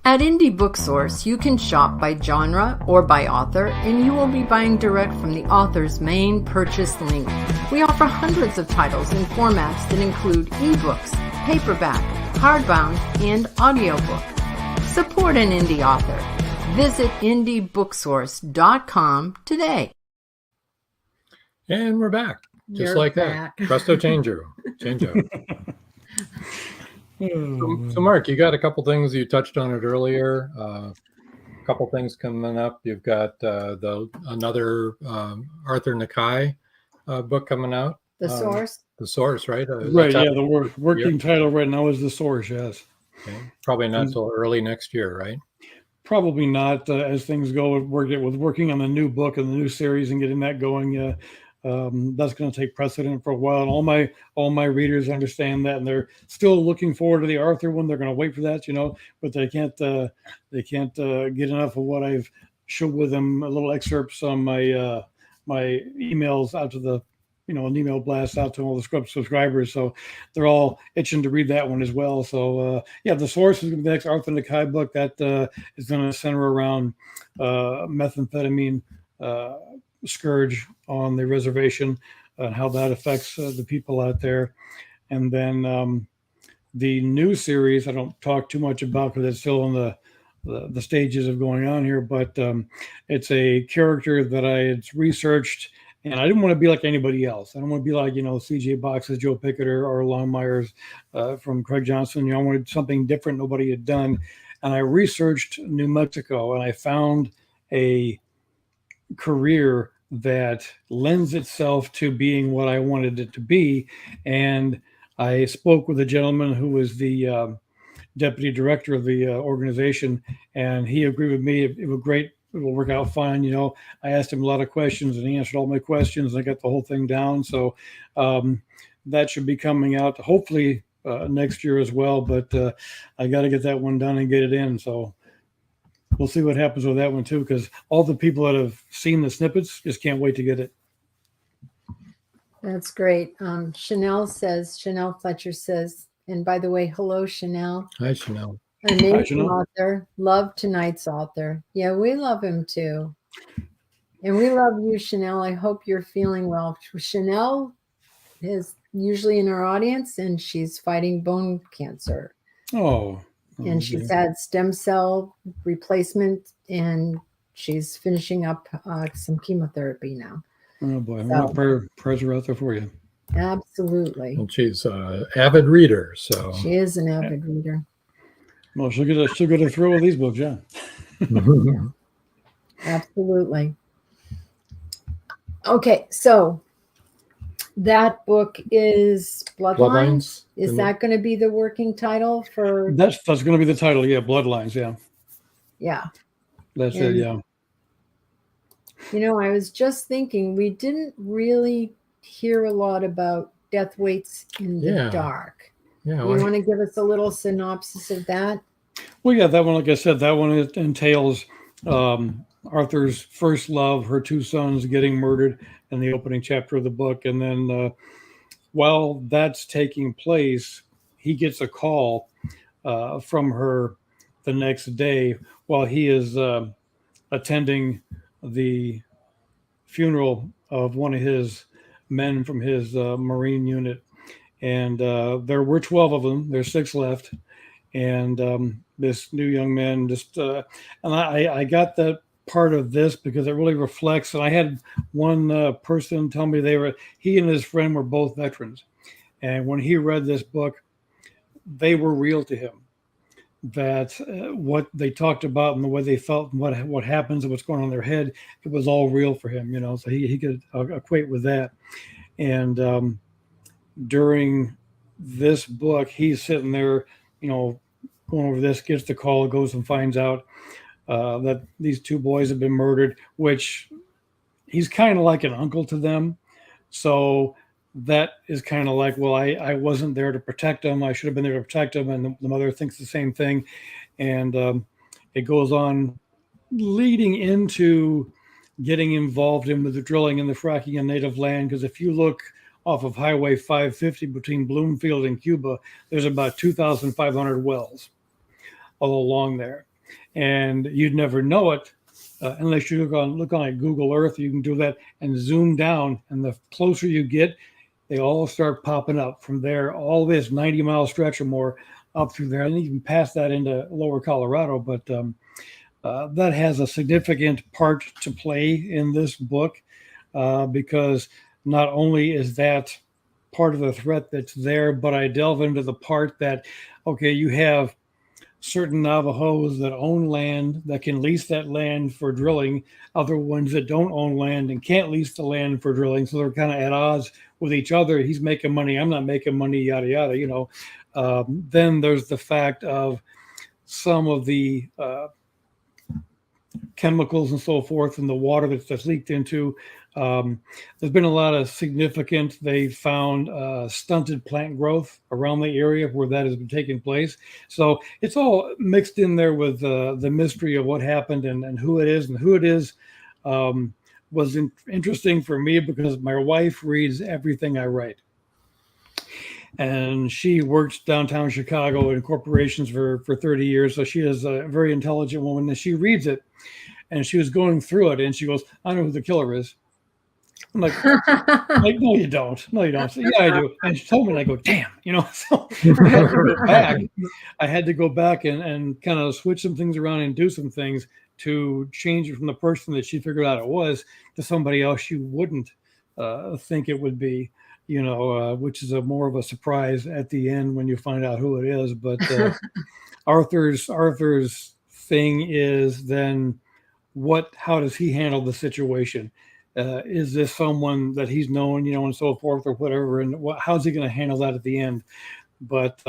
[SPEAKER 3] At Indie Booksource, you can shop by genre or by author, and you will be buying direct from the author's main purchase link. We offer hundreds of titles in formats that include ebooks, paperback, hardbound, and audiobook. Support an indie author. Visit indiebooksource.com today.
[SPEAKER 2] And we're back. Just
[SPEAKER 3] You're
[SPEAKER 2] like
[SPEAKER 3] back.
[SPEAKER 2] that. Presto changeo. So, Mark, you got a couple things. You touched on it earlier. A couple things coming up. You've got another Arthur Nakai book coming out.
[SPEAKER 3] The Source.
[SPEAKER 2] The Source, right?
[SPEAKER 4] Right, yeah, the working title right now is The Source, yes.
[SPEAKER 2] Okay. Probably not until early next year, right?
[SPEAKER 4] Probably not as things go with working on the new book and the new series and getting that going. That's going to take precedent for a while, and all my readers understand that, and they're still looking forward to the Arthur one. They're going to wait for that, but they can't get enough of what I've showed with them. A little excerpts on my my emails out to the an email blast out to all the subscribers, so they're all itching to read that one as well. So The Source is going to be the next Arthur Nakai book that is going to center around methamphetamine scourge on the reservation and how that affects the people out there. And then the new series I don't talk too much about because it's still in the stages of going on here, but it's a character that I had researched, and I didn't want to be like anybody else. I don't want to be like CJ Box's Joe Picketer or Longmire's from Craig Johnson. I wanted something different nobody had done, and I researched New Mexico, and I found a career that lends itself to being what I wanted it to be. And I spoke with a gentleman who was the deputy director of the organization, and he agreed with me. It was great. It will work out fine. I asked him a lot of questions, and he answered all my questions. I got the whole thing down. So that should be coming out hopefully next year as well. But I got to get that one done and get it in. So we'll see what happens with that one too, because all the people that have seen the snippets just can't wait to get it.
[SPEAKER 3] That's great. Chanel Fletcher says, and by the way, hello, Chanel.
[SPEAKER 2] Hi, Chanel.
[SPEAKER 3] Amazing author. Love tonight's author. Yeah, we love him too. And we love you, Chanel. I hope you're feeling well. Chanel is usually in our audience, and she's fighting bone cancer. And she's had stem cell replacement, and she's finishing up some chemotherapy now.
[SPEAKER 4] Oh boy, prayers are out there for you.
[SPEAKER 3] Absolutely.
[SPEAKER 2] And she's an avid reader, so
[SPEAKER 3] she is an avid reader.
[SPEAKER 4] Well, she'll get a thrill with these books, yeah.
[SPEAKER 3] Absolutely. Okay, so that book is Bloodlines. Is that going to be the working title for?
[SPEAKER 4] That's going to be the title, yeah. Bloodlines, yeah.
[SPEAKER 3] Yeah.
[SPEAKER 4] That's it, yeah.
[SPEAKER 3] I was just thinking we didn't really hear a lot about Death Waits in the Dark.
[SPEAKER 2] Yeah.
[SPEAKER 3] You want to give us a little synopsis of that?
[SPEAKER 4] Well, yeah, that one, like I said, that one entails Arthur's first love, her two sons getting murdered in the opening chapter of the book. And then while that's taking place, he gets a call from her the next day while he is attending the funeral of one of his men from his Marine unit. And there were 12 of them. There's 6 left. And this new young man just, and I got that part of this because it really reflects. And I had one person tell me he and his friend were both veterans. And when he read this book, they were real to him. That what they talked about and the way they felt and what happens and what's going on in their head, it was all real for him, so he could equate with that. And during this book, he's sitting there, going over this, gets the call, goes and finds out that these 2 boys have been murdered, which he's kind of like an uncle to them. So that is kind of like, well, I wasn't there to protect them. I should have been there to protect them. And the mother thinks the same thing. And it goes on leading into getting involved in with the drilling and the fracking in native land. Because if you look off of Highway 550 between Bloomfield and Cuba, there's about 2,500 wells all along there. And you'd never know it unless you look on like Google Earth. You can do that and zoom down. And the closer you get, they all start popping up from there, all this 90-mile stretch or more up through there, and even past that into lower Colorado. But that has a significant part to play in this book because not only is that part of the threat that's there, but I delve into the part that, okay, you have certain Navajos that own land that can lease that land for drilling, other ones that don't own land and can't lease the land for drilling. So they're kind of at odds with each other. He's making money, I'm not making money, yada, yada, Then there's the fact of some of the chemicals and so forth in the water that's leaked into. There's been a lot of significant, they found stunted plant growth around the area where that has been taking place. So it's all mixed in there with the mystery of what happened and who it is. And who it is was interesting for me because my wife reads everything I write. And she worked downtown Chicago in corporations for 30 years. So she is a very intelligent woman and she reads it. And she was going through it and she goes, I know who the killer is. I'm like, no, you don't. No, you don't. So, yeah, I do. And she told me, and I go, damn, so I had to go back and kind of switch some things around and do some things to change it from the person that she figured out it was to somebody else you wouldn't think it would be, which is more of a surprise at the end when you find out who it is. But Arthur's thing is then how does he handle the situation? Is this someone that he's known, and so forth or whatever, and how's he going to handle that at the end? But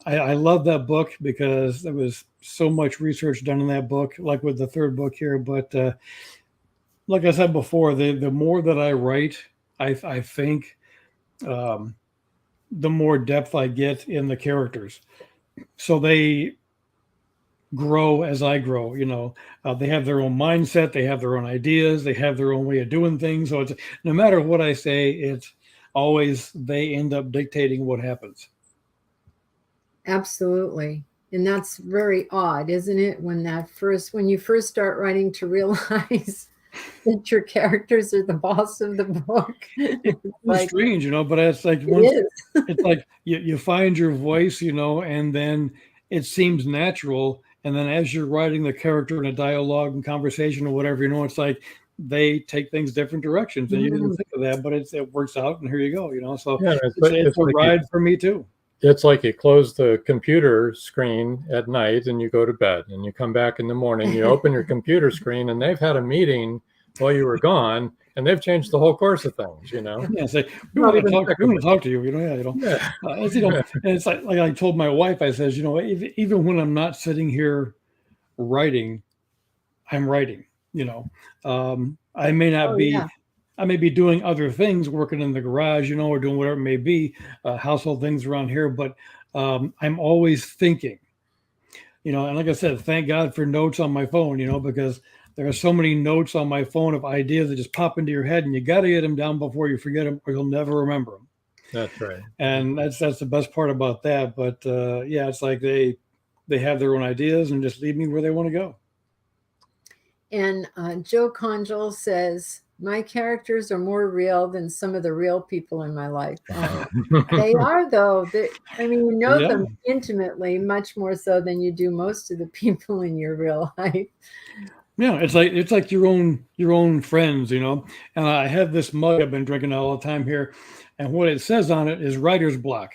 [SPEAKER 4] I love that book because there was so much research done in that book, like with the 3rd book here. But like I said before, the more that I write, I think the more depth I get in the characters. So they grow as I grow, they have their own mindset, they have their own ideas, they have their own way of doing things. So it's no matter what I say, it's always they end up dictating what happens.
[SPEAKER 3] Absolutely. And that's very odd, isn't it? When you first start writing to realize that your characters are the boss of the book.
[SPEAKER 4] It's like, strange, but it's like it's like you find your voice, and then it seems natural. And then as you're writing the character in a dialogue and conversation or whatever, it's like they take things different directions. And you didn't think of that, but it works out. And here you go, So yeah, it's a ride for me too.
[SPEAKER 2] It's like you close the computer screen at night and you go to bed and you come back in the morning, you open your computer screen and they've had a meeting while you were gone and they've changed the whole course of things,
[SPEAKER 4] Yeah, say, we want to talk to you, Yeah. And it's like I told my wife, I says, even when I'm not sitting here writing, I'm writing, I may not be I may be doing other things, working in the garage, or doing whatever it may be, household things around here. But I'm always thinking, and like I said, thank God for notes on my phone, because there are so many notes on my phone of ideas that just pop into your head, and you got to get them down before you forget them, or you'll never remember them.
[SPEAKER 2] That's right.
[SPEAKER 4] And that's the best part about that. But it's like they have their own ideas and just lead me where they want to go.
[SPEAKER 3] And Joe Conjal says, my characters are more real than some of the real people in my life. They are, though. You know them intimately, much more so than you do most of the people in your real life.
[SPEAKER 4] Yeah, it's like your own friends, And I have this mug I've been drinking all the time here, and what it says on it is writer's block.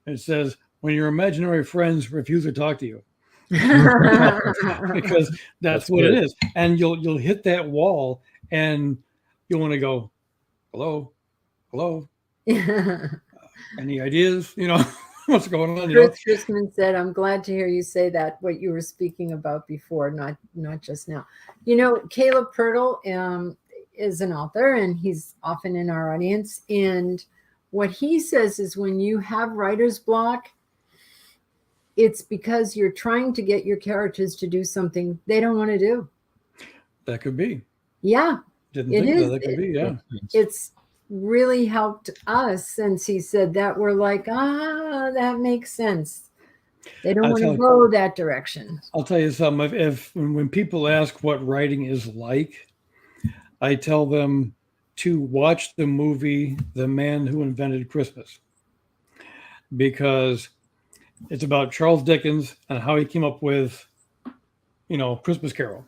[SPEAKER 4] It says, when your imaginary friends refuse to talk to you. Because that's what it is. And you'll hit that wall and you'll want to go, hello. Any ideas? What's going on?
[SPEAKER 3] Chris Chrisman said, I'm glad to hear you say that, what you were speaking about before, not just now. Caleb Pirtle is an author, and he's often in our audience. And what he says is when you have writer's block, it's because you're trying to get your characters to do something they don't want to do.
[SPEAKER 4] That could be.
[SPEAKER 3] Yeah.
[SPEAKER 4] Didn't think that could be, yeah.
[SPEAKER 3] It's really helped us since he said that. We're like, that makes sense. They don't want to go that direction.
[SPEAKER 4] I'll tell you something. When people ask what writing is like, I tell them to watch the movie The Man Who Invented Christmas, because it's about Charles Dickens and how he came up with, Christmas Carol.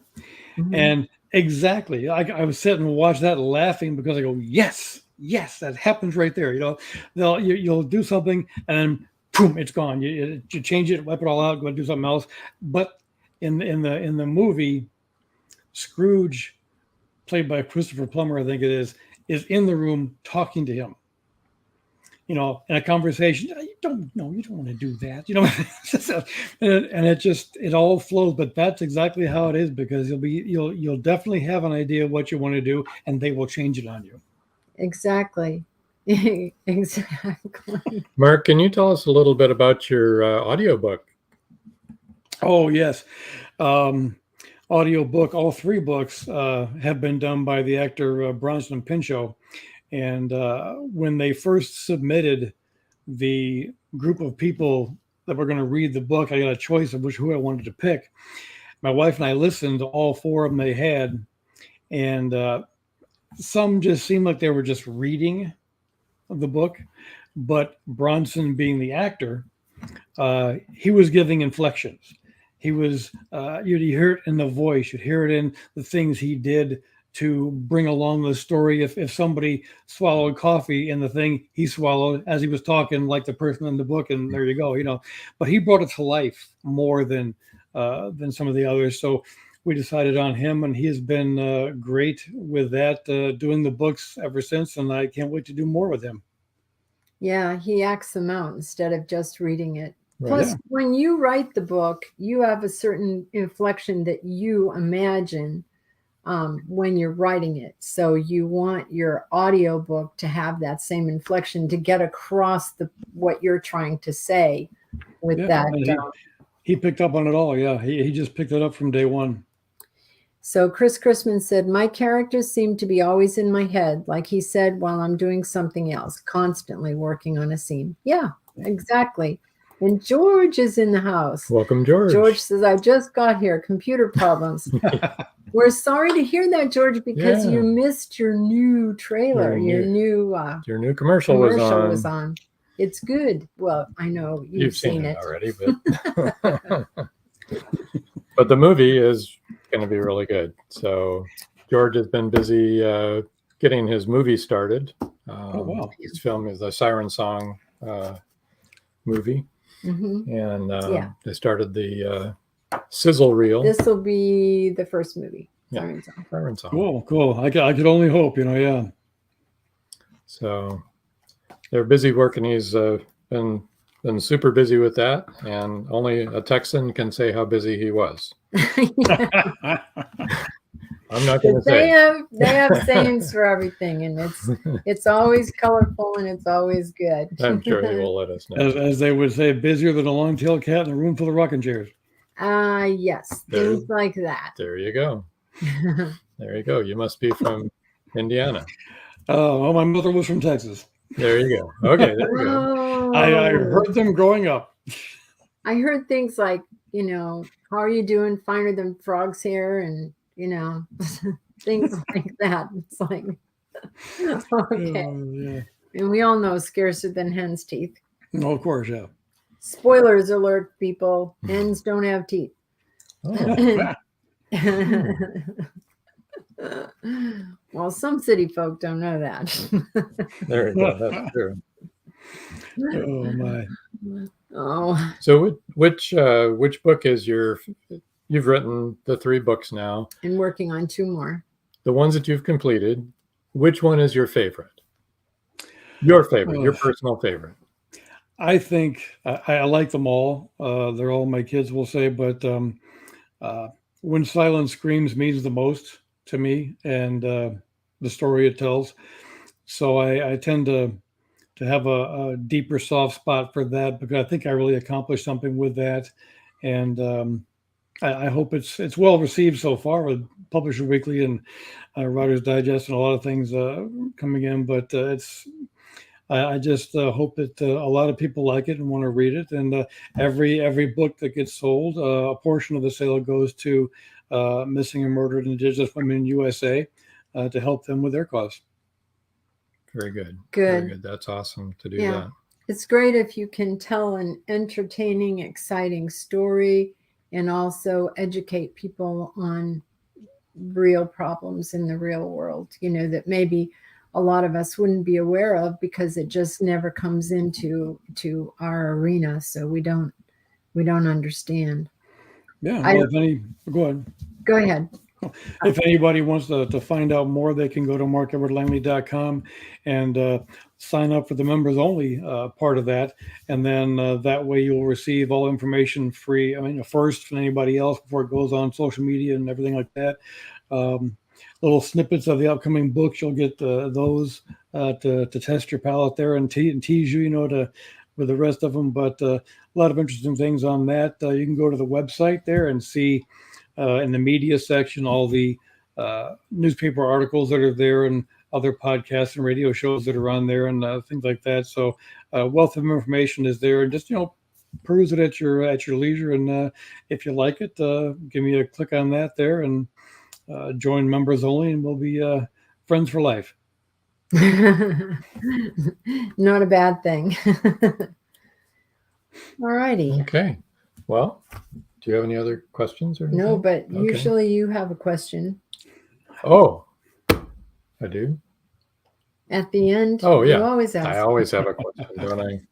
[SPEAKER 4] Mm-hmm. And exactly, I was sitting and watch that laughing because I go, yes, that happens right there. You'll do something and then boom, it's gone. You change it, wipe it all out, go and do something else. But in the movie, Scrooge, played by Christopher Plummer, I think it is in the room talking to him. In a conversation, you don't want to do that, and it all flows. But that's exactly how it is, because you'll definitely have an idea of what you want to do, and they will change it on you.
[SPEAKER 3] Exactly. Exactly.
[SPEAKER 2] Mark, can you tell us a little bit about your audiobook?
[SPEAKER 4] Oh, yes. Audiobook, all three books have been done by the actor Bronson Pinchot. And when they first submitted the group of people that were going to read the book, I got a choice of who I wanted to pick. My wife and I listened to all four of them they had. And some just seemed like they were just reading the book. But Bronson, being the actor, he was giving inflections. He was, you'd hear it in the voice. You'd hear it in the things he did to bring along the story. If somebody swallowed coffee in the thing he swallowed as he was talking, like the person in the book, and there you go, But he brought it to life more than some of the others. So we decided on him, and he has been great with that, doing the books ever since, and I can't wait to do more with him.
[SPEAKER 3] Yeah, he acts them out instead of just reading it.
[SPEAKER 2] Right.
[SPEAKER 3] Plus, when you write the book, you have a certain inflection that you imagine when you're writing it. So you want your audiobook to have that same inflection to get across what you're trying to say with that.
[SPEAKER 4] He picked up on it all. Yeah, he just picked it up from day one.
[SPEAKER 3] So Chris Chrisman said, my characters seem to be always in my head, like he said, while I'm doing something else, constantly working on a scene. Yeah, exactly. And George is in the house.
[SPEAKER 2] Welcome, George.
[SPEAKER 3] George says, I just got here. Computer problems. We're sorry to hear that, George, because you missed your new trailer. Your new
[SPEAKER 2] commercial was
[SPEAKER 3] on. It's good. Well, I know you've seen it
[SPEAKER 2] already, but but the movie is going to be really good. So George has been busy getting his movie started. His film is the Siren Song movie. Mm-hmm. And they started the sizzle reel.
[SPEAKER 3] This will be the first movie.
[SPEAKER 2] Siren Song.
[SPEAKER 4] Cool. I could only hope,
[SPEAKER 2] So they're busy working. He's been super busy with that, and only a Texan can say how busy he was. I'm not going to
[SPEAKER 3] They
[SPEAKER 2] say.
[SPEAKER 3] have sayings for everything, and it's always colorful and it's always good.
[SPEAKER 2] I'm sure they will let us know.
[SPEAKER 4] As they would say, busier than a long-tailed cat in a room full of rocking chairs.
[SPEAKER 3] Yes, things like that.
[SPEAKER 2] There you go. There you go. You must be from Indiana.
[SPEAKER 4] Well, my mother was from Texas.
[SPEAKER 2] There you go. Okay, there you go.
[SPEAKER 3] Oh,
[SPEAKER 4] I heard them growing up.
[SPEAKER 3] I heard things like, how are you doing? Finer than frog's hair, and things like that. It's like, okay.
[SPEAKER 4] Yeah.
[SPEAKER 3] And we all know scarcer than hen's teeth.
[SPEAKER 4] Oh, of course, yeah.
[SPEAKER 3] Spoilers alert, people. Hens don't have teeth.
[SPEAKER 2] Oh.
[SPEAKER 3] Well, some city folk don't know that.
[SPEAKER 2] There you go. That's true.
[SPEAKER 4] Oh my.
[SPEAKER 3] Oh,
[SPEAKER 2] So which book is you've written the 3 books now,
[SPEAKER 3] and working on 2 more.
[SPEAKER 2] the ones that you've completed, which one is your favorite? Your favorite, your personal favorite.
[SPEAKER 4] I think I like them all. They're all my kids will say, but When Silence Screams means the most to me, and the story it tells. So I tend to have a deeper soft spot for that, because I think I really accomplished something with that. And I hope it's well received so far with Publisher Weekly and Writer's Digest and a lot of things coming in. But I just hope that a lot of people like it and want to read it. And every book that gets sold, a portion of the sale goes to Missing and Murdered Indigenous Women in USA to help them with their cause.
[SPEAKER 2] Very good.
[SPEAKER 3] Good.
[SPEAKER 2] Very good. That's awesome to do
[SPEAKER 3] Yeah.
[SPEAKER 2] that.
[SPEAKER 3] It's great if you can tell an entertaining, exciting story and also educate people on real problems in the real world, that maybe a lot of us wouldn't be aware of because it just never comes into our arena. So we don't understand.
[SPEAKER 4] Yeah.
[SPEAKER 3] I-
[SPEAKER 4] Well, go ahead.
[SPEAKER 3] Go ahead.
[SPEAKER 4] If anybody wants to find out more, they can go to markedwardlangley.com and sign up for the members only part of that. And then that way you'll receive all information free. I mean, first from anybody else before it goes on social media and everything like that. Little snippets of the upcoming books, you'll get those to test your palate there and tease you, with the rest of them. But a lot of interesting things on that. You can go to the website there and see in the media section all the newspaper articles that are there and other podcasts and radio shows that are on there and things like that. So wealth of information is there, and just peruse it at your leisure. And if you like it, give me a click on that there and join members only, and we'll be friends for life.
[SPEAKER 3] Not a bad thing. All righty.
[SPEAKER 2] Okay. Well, do you have any other questions or anything?
[SPEAKER 3] No, but
[SPEAKER 2] Okay.
[SPEAKER 3] usually you have a question
[SPEAKER 2] Oh, I do.
[SPEAKER 3] at the end.
[SPEAKER 2] Oh, yeah.
[SPEAKER 3] You always ask.
[SPEAKER 2] I always have a question, don't I?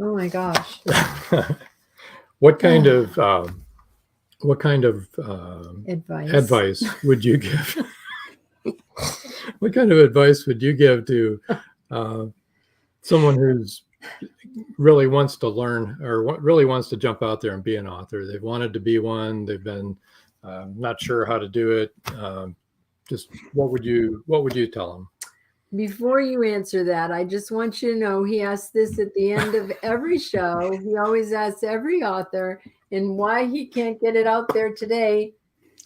[SPEAKER 3] Oh my gosh.
[SPEAKER 2] What kind of
[SPEAKER 3] Advice.
[SPEAKER 2] advice would you give? What kind of advice would you give to someone who's really wants to learn or really wants to jump out there and be an author? They've wanted to be one. They've been not sure how to do it. Just what would you tell them?
[SPEAKER 3] Before you answer that, I just want you to know he asks this at the end of every show. He always asks every author, and why he can't get it out there today,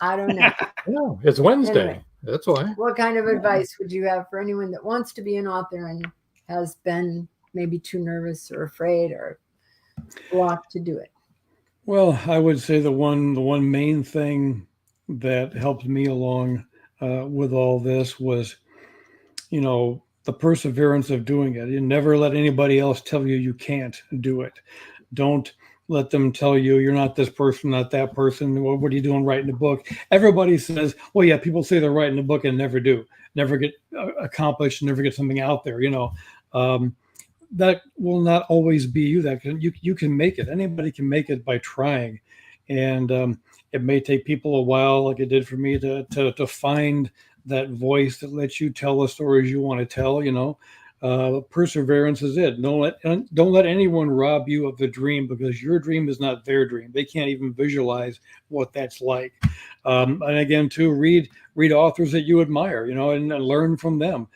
[SPEAKER 3] I don't know.
[SPEAKER 2] No, it's Wednesday.
[SPEAKER 3] Anyway.
[SPEAKER 2] That's why.
[SPEAKER 3] What kind of advice would you have for anyone that wants to be an author and has been maybe too nervous or afraid or blocked to do it?
[SPEAKER 4] Well, I would say the one main thing that helped me along with all this was, the perseverance of doing it. You never let anybody else tell you can't do it. Don't let them tell you you're not this person, not that person. What are you doing writing a book? Everybody says, well, yeah, people say they're writing a book and never do, never get accomplished, never get something out there. That will not always be you. That you can make it. Anybody can make it by trying. And it may take people a while, like it did for me, to find that voice that lets you tell the stories you want to tell. Perseverance is it. Don't let anyone rob you of the dream, because your dream is not their dream. They can't even visualize what that's like. And again, too, read authors that you admire, and learn from them.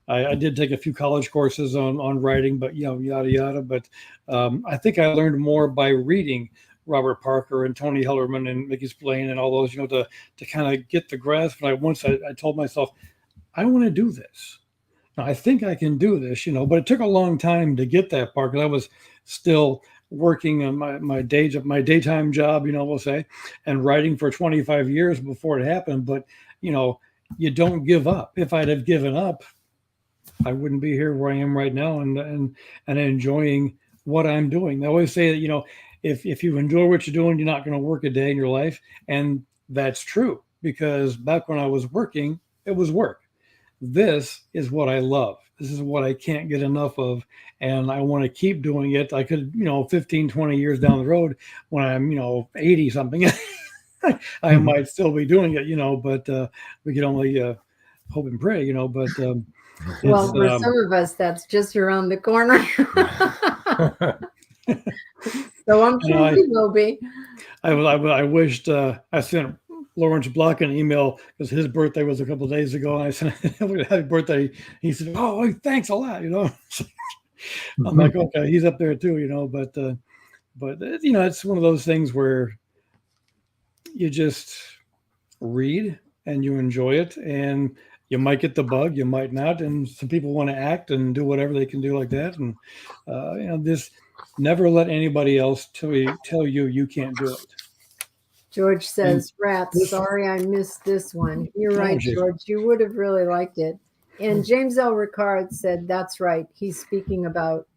[SPEAKER 4] I did take a few college courses on writing, but yada yada. But I think I learned more by reading Robert Parker and Tony Hellerman and Mickey Spillane and all those, to kind of get the grasp. And I told myself, I want to do this. Now, I think I can do this, but it took a long time to get that part, because I was still working on my daytime job, we'll say, and writing for 25 years before it happened. But, you don't give up. If I'd have given up, I wouldn't be here where I am right now and enjoying what I'm doing. They always say that, if you enjoy what you're doing, you're not going to work a day in your life. And that's true, because back when I was working, it was work. This is what I love. This is what I can't get enough of. And I want to keep doing it. I could, 15, 20 years down the road, when I'm, 80 something, I might still be doing it, but we can only hope and pray, but
[SPEAKER 3] well, for some of us, that's just around the corner. So I'm sure we will be.
[SPEAKER 4] I wished I sent Lawrence Block an email, because his birthday was a couple of days ago, and I said, happy birthday. He said, oh, thanks a lot, I'm like, okay, he's up there too, but it's one of those things where you just read and you enjoy it, and you might get the bug, you might not, and some people want to act and do whatever they can do like that, and this, never let anybody else tell you can't do it.
[SPEAKER 3] George says, rats, sorry I missed this one. You're right, George. You would have really liked it. And James L. Ricard said, that's right. He's speaking about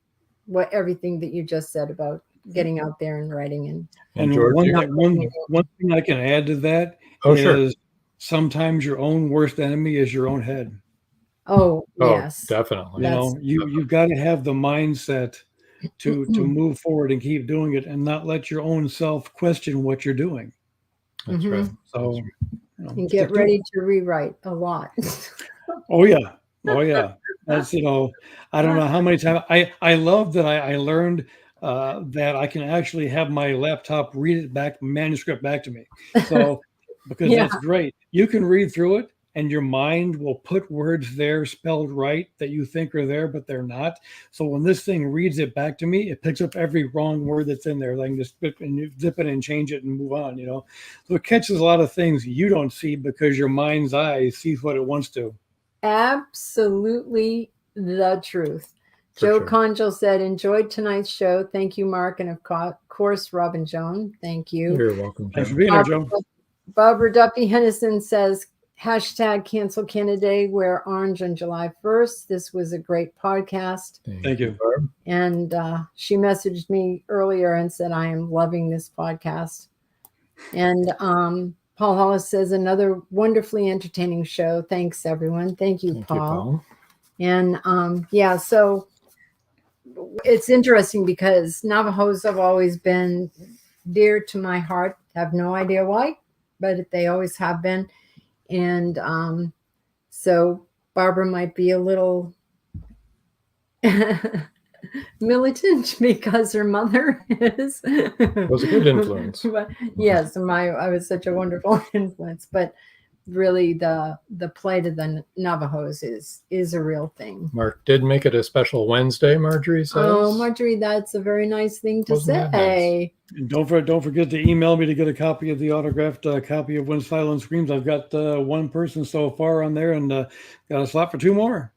[SPEAKER 3] everything that you just said about getting out there and writing.
[SPEAKER 4] And George, one thing I can add to that is sometimes your own worst enemy is your own head.
[SPEAKER 3] Oh yes.
[SPEAKER 2] Definitely.
[SPEAKER 4] You've got to have the mindset to move forward and keep doing it, and not let your own self question what you're doing.
[SPEAKER 2] That's right.
[SPEAKER 4] So
[SPEAKER 3] and get ready to rewrite a lot.
[SPEAKER 4] Oh yeah. That's I don't know how many times I love that I learned that I can actually have my laptop read it back, manuscript back to me. So because that's great. You can read through it, and your mind will put words there spelled right that you think are there, but they're not. So when this thing reads it back to me, it picks up every wrong word that's in there. Like just zip it and change it and move on, So it catches a lot of things you don't see, because your mind's eye sees what it wants to.
[SPEAKER 3] Absolutely the truth. Joe Conjo said, enjoyed tonight's show. Thank you, Mark. And of course, Robin Joan. Thank you.
[SPEAKER 2] You're welcome.
[SPEAKER 4] Thanks for being here, Joe.
[SPEAKER 3] Barbara Duffy Hennison says, hashtag cancel Canada, wear orange on July 1st. This was a great podcast.
[SPEAKER 4] Thank you.
[SPEAKER 3] And she messaged me earlier and said, I am loving this podcast. And Paul Hollis says, another wonderfully entertaining show. Thanks, everyone. Thank you, Paul. And so it's interesting, because Navajos have always been dear to my heart. I have no idea why, but they always have been. And so Barbara might be a little militant because her mother was
[SPEAKER 2] a good influence.
[SPEAKER 3] Yes, I was such a wonderful influence. But really, the plight of the Navajos is a real thing.
[SPEAKER 2] Mark did make it a special Wednesday, Marjorie says.
[SPEAKER 3] Oh, Marjorie, that's a very nice thing to say.
[SPEAKER 4] Nice? And don't forget to email me to get a copy of the autographed copy of When Silence Screams. I've got one person so far on there, and got a slot for 2 more.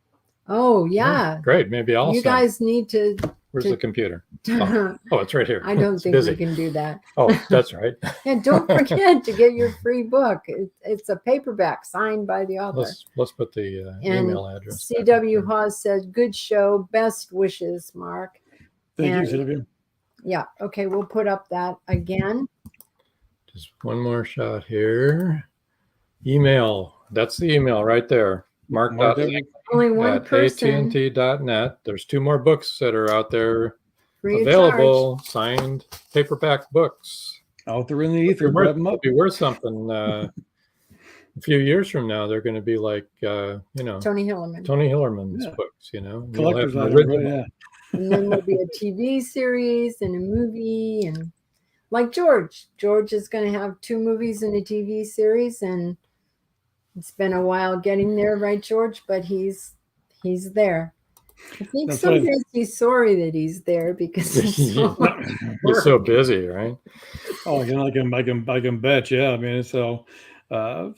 [SPEAKER 3] Oh yeah,
[SPEAKER 2] great. Maybe I'll.
[SPEAKER 3] You guys need to.
[SPEAKER 2] Where's the computer? Oh, it's right here.
[SPEAKER 3] I don't think we can do that.
[SPEAKER 2] Oh, that's right.
[SPEAKER 3] And don't forget to get your free book. It's a paperback signed by the author.
[SPEAKER 2] Let's put the email address.
[SPEAKER 3] C.W. Hawes said, good show. Best wishes, Mark.
[SPEAKER 4] Thank you, Sylvia.
[SPEAKER 3] Yeah. Okay. We'll put up that again.
[SPEAKER 2] Just one more shot here. Email. That's the email right there. Mark.
[SPEAKER 3] Only one person.
[SPEAKER 2] AT&T.net. There's 2 more books that are out there available. Signed paperback books.
[SPEAKER 4] Out there in the ether.
[SPEAKER 2] It'll be worth something. a few years from now, they're going to be like,
[SPEAKER 3] Tony Hillerman.
[SPEAKER 2] Tony Hillerman's books, And
[SPEAKER 4] Collector's
[SPEAKER 2] you'll have
[SPEAKER 4] items,
[SPEAKER 2] original-
[SPEAKER 4] yeah.
[SPEAKER 3] And then there'll be a TV series and a movie, and like George is going to have 2 movies and a TV series, and it's been a while getting there, right, George? But he's there. I think
[SPEAKER 4] That's
[SPEAKER 3] some
[SPEAKER 4] right.
[SPEAKER 3] days he's sorry that he's there because he's so much
[SPEAKER 2] He's so
[SPEAKER 3] work.
[SPEAKER 2] busy, right?
[SPEAKER 4] Oh, I can bet. Yeah, I mean, so from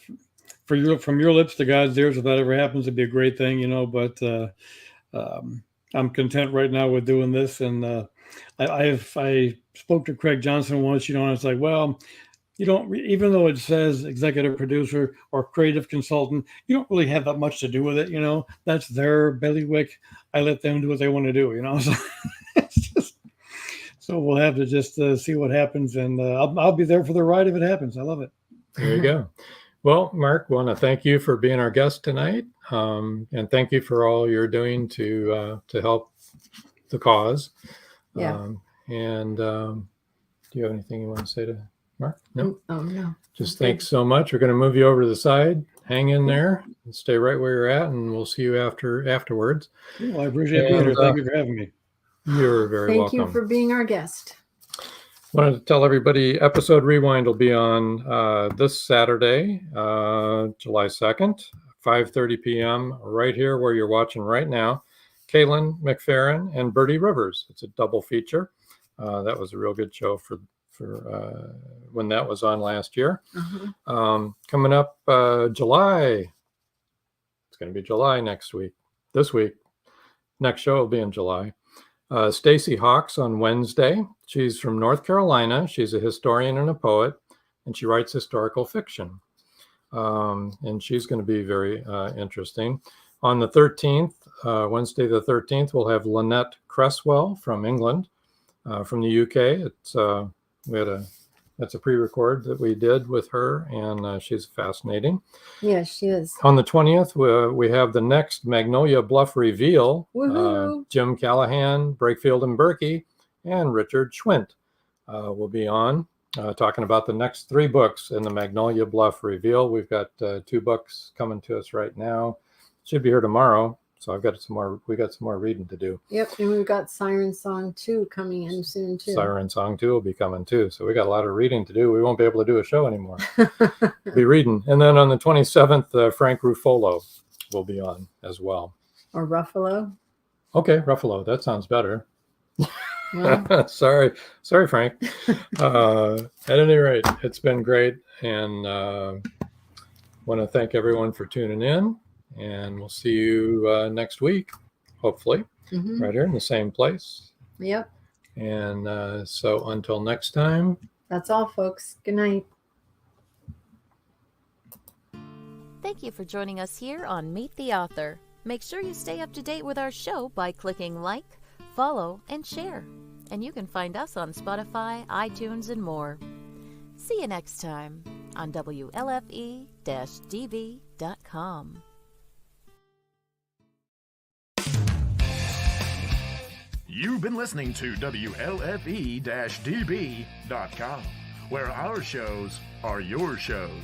[SPEAKER 4] your lips to God's ears, if that ever happens, it'd be a great thing, But I'm content right now with doing this, and I spoke to Craig Johnson once, and it's like, well, you don't, even though it says executive producer or creative consultant, you don't really have that much to do with it, That's their bailiwick. I let them do what they want to do, So it's just, so we'll have to just see what happens, and I'll be there for the ride if it happens. I love it.
[SPEAKER 2] There you go. Well, Mark, want to thank you for being our guest tonight, and thank you for all you're doing to help the cause.
[SPEAKER 3] Yeah.
[SPEAKER 2] Do you have anything you want to say to Mark? No.
[SPEAKER 3] Oh no.
[SPEAKER 2] Just
[SPEAKER 3] Okay.
[SPEAKER 2] thanks so much. We're going to move you over to the side. Hang in there and stay right where you're at, and we'll see you afterwards.
[SPEAKER 4] Well, I appreciate being here. Thank you for having me.
[SPEAKER 2] You're very welcome.
[SPEAKER 3] Thank you for being our guest.
[SPEAKER 2] Wanted to tell everybody, Episode Rewind will be on this Saturday, July 2nd, 5:30 p.m., right here where you're watching right now. Kaylin McFerrin and Bertie Rivers. It's a double feature. That was a real good show for when that was on last year. Coming up July. It's going to be July this week. Next show will be in July. Stacy Hawks on Wednesday. She's from North Carolina. She's a historian and a poet, and she writes historical fiction. And she's going to be very interesting. On the 13th, Wednesday the 13th, we'll have Lynette Cresswell from England, from the UK. That's a pre-record that we did with her, and she's fascinating.
[SPEAKER 3] Yes, she is.
[SPEAKER 2] On the 20th, we have the next Magnolia Bluff reveal.
[SPEAKER 3] Woohoo.
[SPEAKER 2] Jim Callahan, Brakefield and Berkey, and Richard Schwint will be on talking about the next 3 books in the Magnolia Bluff reveal. We've got 2 books coming to us right now. Should be here tomorrow. So we got some more reading to do.
[SPEAKER 3] Yep, and we've got Siren Song 2 coming in soon too.
[SPEAKER 2] Siren Song 2 will be coming too. So we got a lot of reading to do. We won't be able to do a show anymore. Be reading. And then on the 27th, Frank Ruffolo will be on as well.
[SPEAKER 3] Or Ruffalo.
[SPEAKER 2] Okay, Ruffalo. That sounds better.
[SPEAKER 3] Well,
[SPEAKER 2] Sorry, Frank. At any rate, it's been great. And want to thank everyone for tuning in. And we'll see you next week, hopefully, right here in the same place.
[SPEAKER 3] Yep.
[SPEAKER 2] And so until next time.
[SPEAKER 3] That's all, folks. Good night.
[SPEAKER 1] Thank you for joining us here on Meet the Author. Make sure you stay up to date with our show by clicking like, follow, and share. And you can find us on Spotify, iTunes, and more. See you next time on WLFE-DB.com.
[SPEAKER 8] You've been listening to WLFE-DB.com, where our shows are your shows.